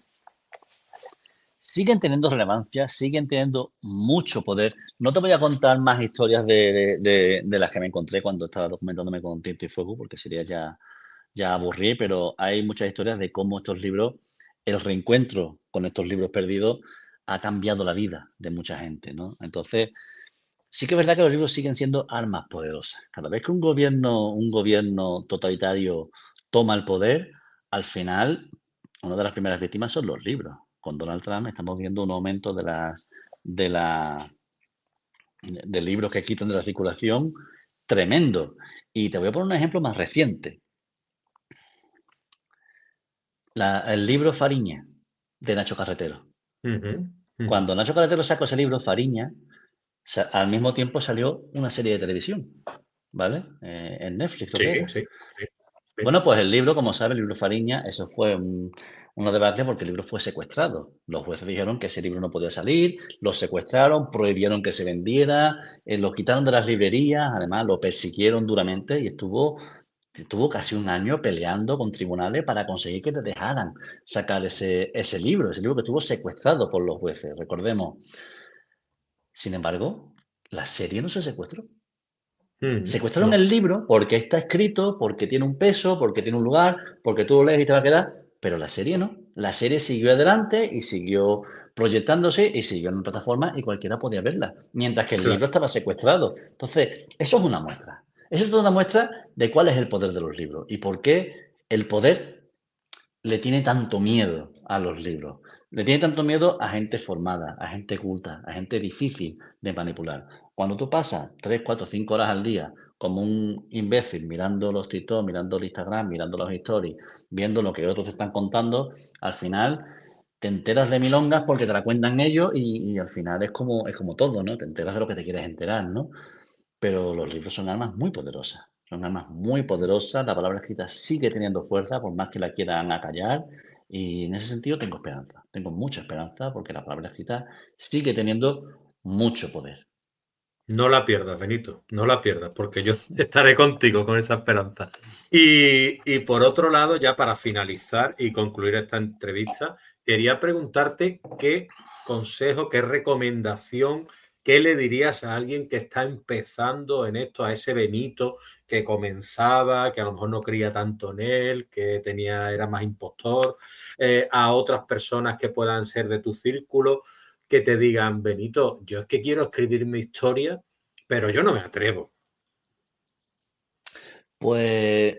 Speaker 2: Siguen teniendo relevancia, siguen teniendo mucho poder. No te voy a contar más historias de las que me encontré cuando estaba documentándome con Tinta y Fuego, porque sería ya aburrir, pero hay muchas historias de cómo estos libros, el reencuentro con estos libros perdidos, ha cambiado la vida de mucha gente, ¿no? Entonces, sí que es verdad que los libros siguen siendo armas poderosas. Cada vez que un gobierno totalitario toma el poder, al final, una de las primeras víctimas son los libros. Con Donald Trump estamos viendo un aumento de la, de libros que quitan de la circulación tremendo. Y te voy a poner un ejemplo más reciente. El libro Fariña, de Nacho Carretero.
Speaker 1: Uh -huh, uh -huh.
Speaker 2: Cuando Nacho Carretero sacó ese libro, Fariña, al mismo tiempo salió una serie de televisión, ¿vale? En Netflix creo
Speaker 1: Sí,
Speaker 2: que era.
Speaker 1: sí, sí, sí.
Speaker 2: Bueno, pues el libro, como sabe, el libro Fariña, eso fue unos debates porque el libro fue secuestrado. Los jueces dijeron que ese libro no podía salir, lo secuestraron, prohibieron que se vendiera, lo quitaron de las librerías, además lo persiguieron duramente y estuvo casi un año peleando con tribunales para conseguir que te dejaran sacar ese libro que estuvo secuestrado por los jueces, recordemos. Sin embargo, la serie no se secuestró. Secuestraron
Speaker 1: No,
Speaker 2: el libro porque está escrito, porque tiene un peso, porque tiene un lugar, porque tú lo lees y te va a quedar, pero la serie no. La serie siguió adelante y siguió proyectándose y siguió en plataformas y cualquiera podía verla, mientras que el libro
Speaker 1: claro.
Speaker 2: estaba secuestrado. Entonces, eso es una muestra. Eso es toda una muestra de cuál es el poder de los libros y por qué el poder le tiene tanto miedo a los libros. Le tiene tanto miedo a gente formada, a gente culta, a gente difícil de manipular. Cuando tú pasas 3, 4, 5 horas al día como un imbécil mirando los TikTok, mirando el Instagram, mirando los stories, viendo lo que otros te están contando, al final te enteras de milongas porque te la cuentan ellos y al final es como todo, ¿no? Te enteras de lo que te quieres enterar, ¿no? Pero los libros son armas muy poderosas. Son armas muy poderosas. La palabra escrita sigue teniendo fuerza, por más que la quieran acallar. Y en ese sentido tengo esperanza. Tengo mucha esperanza porque la palabra escrita sigue teniendo mucho poder.
Speaker 1: No la pierdas, Benito, no la pierdas, porque yo estaré contigo con esa esperanza. Y por otro lado, ya para finalizar y concluir esta entrevista, quería preguntarte qué consejo, qué recomendación, qué le dirías a alguien que está empezando en esto, a ese Benito que comenzaba, que a lo mejor no creía tanto en él, que era más impostor, a otras personas que puedan ser de tu círculo que te digan, Benito, yo es que quiero escribir mi historia, pero yo no me atrevo.
Speaker 2: Pues,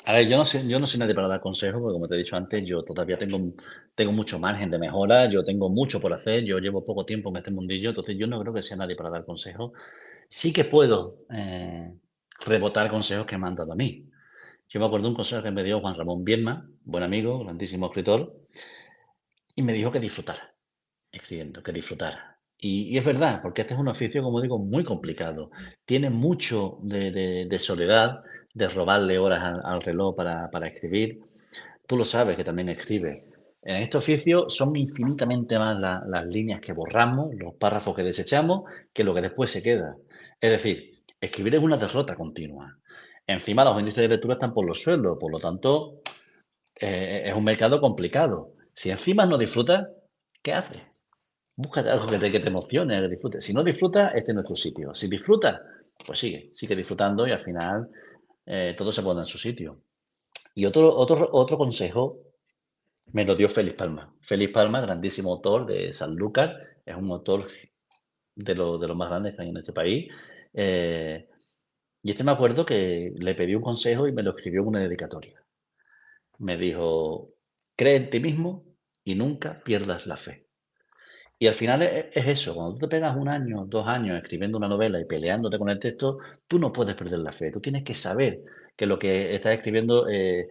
Speaker 2: a ver, yo no soy nadie para dar consejos, porque como te he dicho antes, yo todavía tengo mucho margen de mejora, yo tengo mucho por hacer, yo llevo poco tiempo en este mundillo, entonces yo no creo que sea nadie para dar consejos. Sí que puedo rebotar consejos que me han dado a mí. Yo me acuerdo de un consejo que me dio Juan Ramón Bielma, buen amigo, grandísimo escritor, y me dijo que disfrutara escribiendo, que disfrutara. Y es verdad, porque este es un oficio, como digo, muy complicado. Tiene mucho de soledad, de robarle horas al reloj para escribir. Tú lo sabes que también escribe. En este oficio son infinitamente más las líneas que borramos, los párrafos que desechamos, que lo que después se queda. Es decir, escribir es una derrota continua. Encima los índices de lectura están por los suelos, por lo tanto, es un mercado complicado. Si encima no disfrutas, ¿qué haces? Búscate algo que te emocione, que disfrutes. Si no disfrutas, este no es tu sitio. Si disfrutas, pues sigue disfrutando y al final todo se pone en su sitio. Y otro consejo me lo dio Félix Palma. Félix Palma, grandísimo autor de Sanlúcar, es un autor de los más grandes que hay en este país. Eh, y este me acuerdo que le pedí un consejo y me lo escribió en una dedicatoria. Me dijo, cree en ti mismo y nunca pierdas la fe. Y al final es eso, cuando tú te pegas un año, 2 años escribiendo una novela y peleándote con el texto, tú no puedes perder la fe. Tú tienes que saber que lo que estás escribiendo es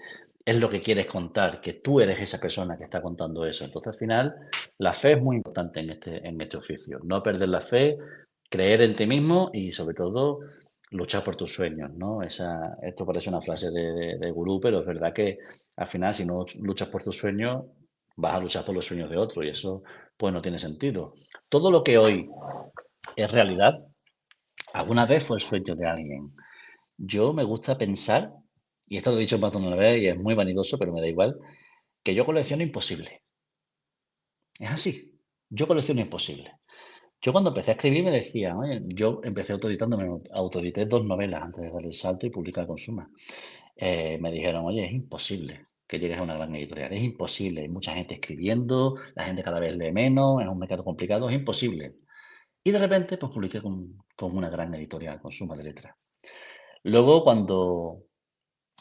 Speaker 2: lo que quieres contar, que tú eres esa persona que está contando eso. Entonces, al final, la fe es muy importante en este oficio. No perder la fe, creer en ti mismo y, sobre todo, luchar por tus sueños, ¿no? Esto parece una frase de gurú, pero es verdad que al final, si no luchas por tus sueños, vas a luchar por los sueños de otro y eso pues no tiene sentido. Todo lo que hoy es realidad, alguna vez fue el sueño de alguien. Yo me gusta pensar, y esto lo he dicho más de una vez y es muy vanidoso, pero me da igual, que yo colecciono imposible. Es así. Yo colecciono imposible. Yo cuando empecé a escribir me decía, oye, yo empecé autoeditándome, autoedité 2 novelas antes de dar el salto y publicar con Suma. Me dijeron, oye, es imposible que llegues a una gran editorial, es imposible, hay mucha gente escribiendo, la gente cada vez lee menos, es un mercado complicado, es imposible. Y de repente, pues publiqué con una gran editorial, con Suma de Letras. Luego, cuando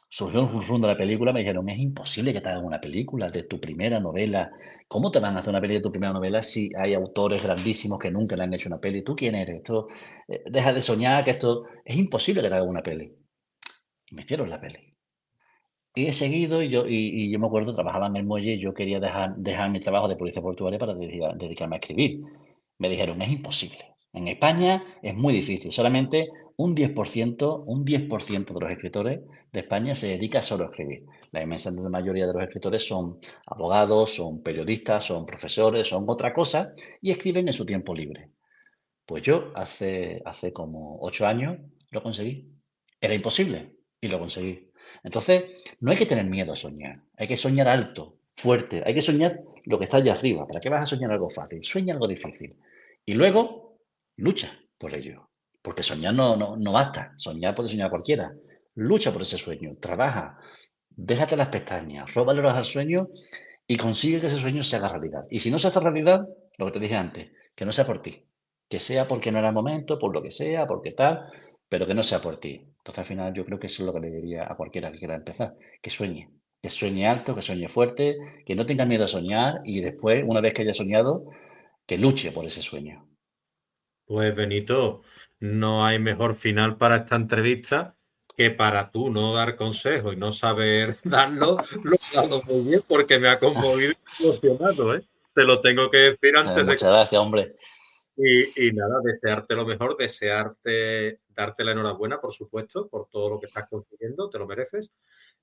Speaker 2: surgió el rum de la película, me dijeron, es imposible que te hagan una película de tu primera novela. ¿Cómo te van a hacer una peli de tu primera novela si hay autores grandísimos que nunca le han hecho una peli? ¿Tú quién eres? Esto, deja de soñar que esto es imposible que te hagan una peli. Y me hicieron la peli. Y he seguido y yo me acuerdo, trabajaba en el muelle y yo quería dejar mi trabajo de policía portuaria para dedicarme a escribir. Me dijeron, es imposible. En España es muy difícil. Solamente un 10% de los escritores de España se dedica solo a escribir. La inmensa mayoría de los escritores son abogados, son periodistas, son profesores, son otra cosa y escriben en su tiempo libre. Pues yo hace como 8 años lo conseguí. Era imposible y lo conseguí. Entonces, no hay que tener miedo a soñar. Hay que soñar alto, fuerte. Hay que soñar lo que está allá arriba. ¿Para qué vas a soñar algo fácil? Sueña algo difícil. Y luego, lucha por ello. Porque soñar no basta. Soñar puede soñar cualquiera. Lucha por ese sueño. Trabaja. Déjate las pestañas. Róbale horas al sueño y consigue que ese sueño se haga realidad. Y si no se hace realidad, lo que te dije antes, que no sea por ti, que sea porque no era el momento, por lo que sea, porque tal, pero que no sea por ti. Entonces, al final, yo creo que eso es lo que le diría a cualquiera que quiera empezar, que sueñe alto, que sueñe fuerte, que no tenga miedo a soñar y después, una vez que haya soñado, que luche por ese sueño.
Speaker 1: Pues Benito, no hay mejor final para esta entrevista que para tú no dar consejo y no saber darlo, lo has dado muy bien porque me ha conmovido y emocionado, ¿eh? Te lo tengo que decir antes de...
Speaker 2: Muchas gracias, hombre.
Speaker 1: Y nada, desearte lo mejor, desearte, darte la enhorabuena, por supuesto, por todo lo que estás consiguiendo, te lo mereces.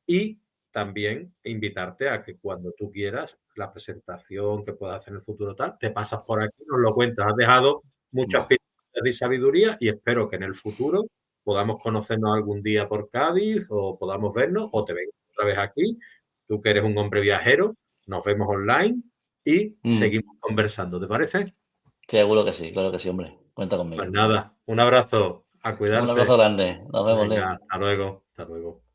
Speaker 1: Y también invitarte a que cuando tú quieras, la presentación que puedas hacer en el futuro tal, te pasas por aquí, nos lo cuentas. Has dejado muchas
Speaker 2: Bueno,
Speaker 1: pistas de sabiduría y espero que en el futuro podamos conocernos algún día por Cádiz o podamos vernos o te vengas otra vez aquí. Tú que eres un hombre viajero, nos vemos online y seguimos conversando, ¿te parece?
Speaker 2: seguro que sí, claro que sí, hombre. Cuenta
Speaker 1: Pues
Speaker 2: conmigo.
Speaker 1: nada, un abrazo, a
Speaker 2: Un
Speaker 1: cuidarse.
Speaker 2: abrazo grande. Nos vemos,
Speaker 1: Venga,
Speaker 2: Leo.
Speaker 1: hasta luego, hasta luego.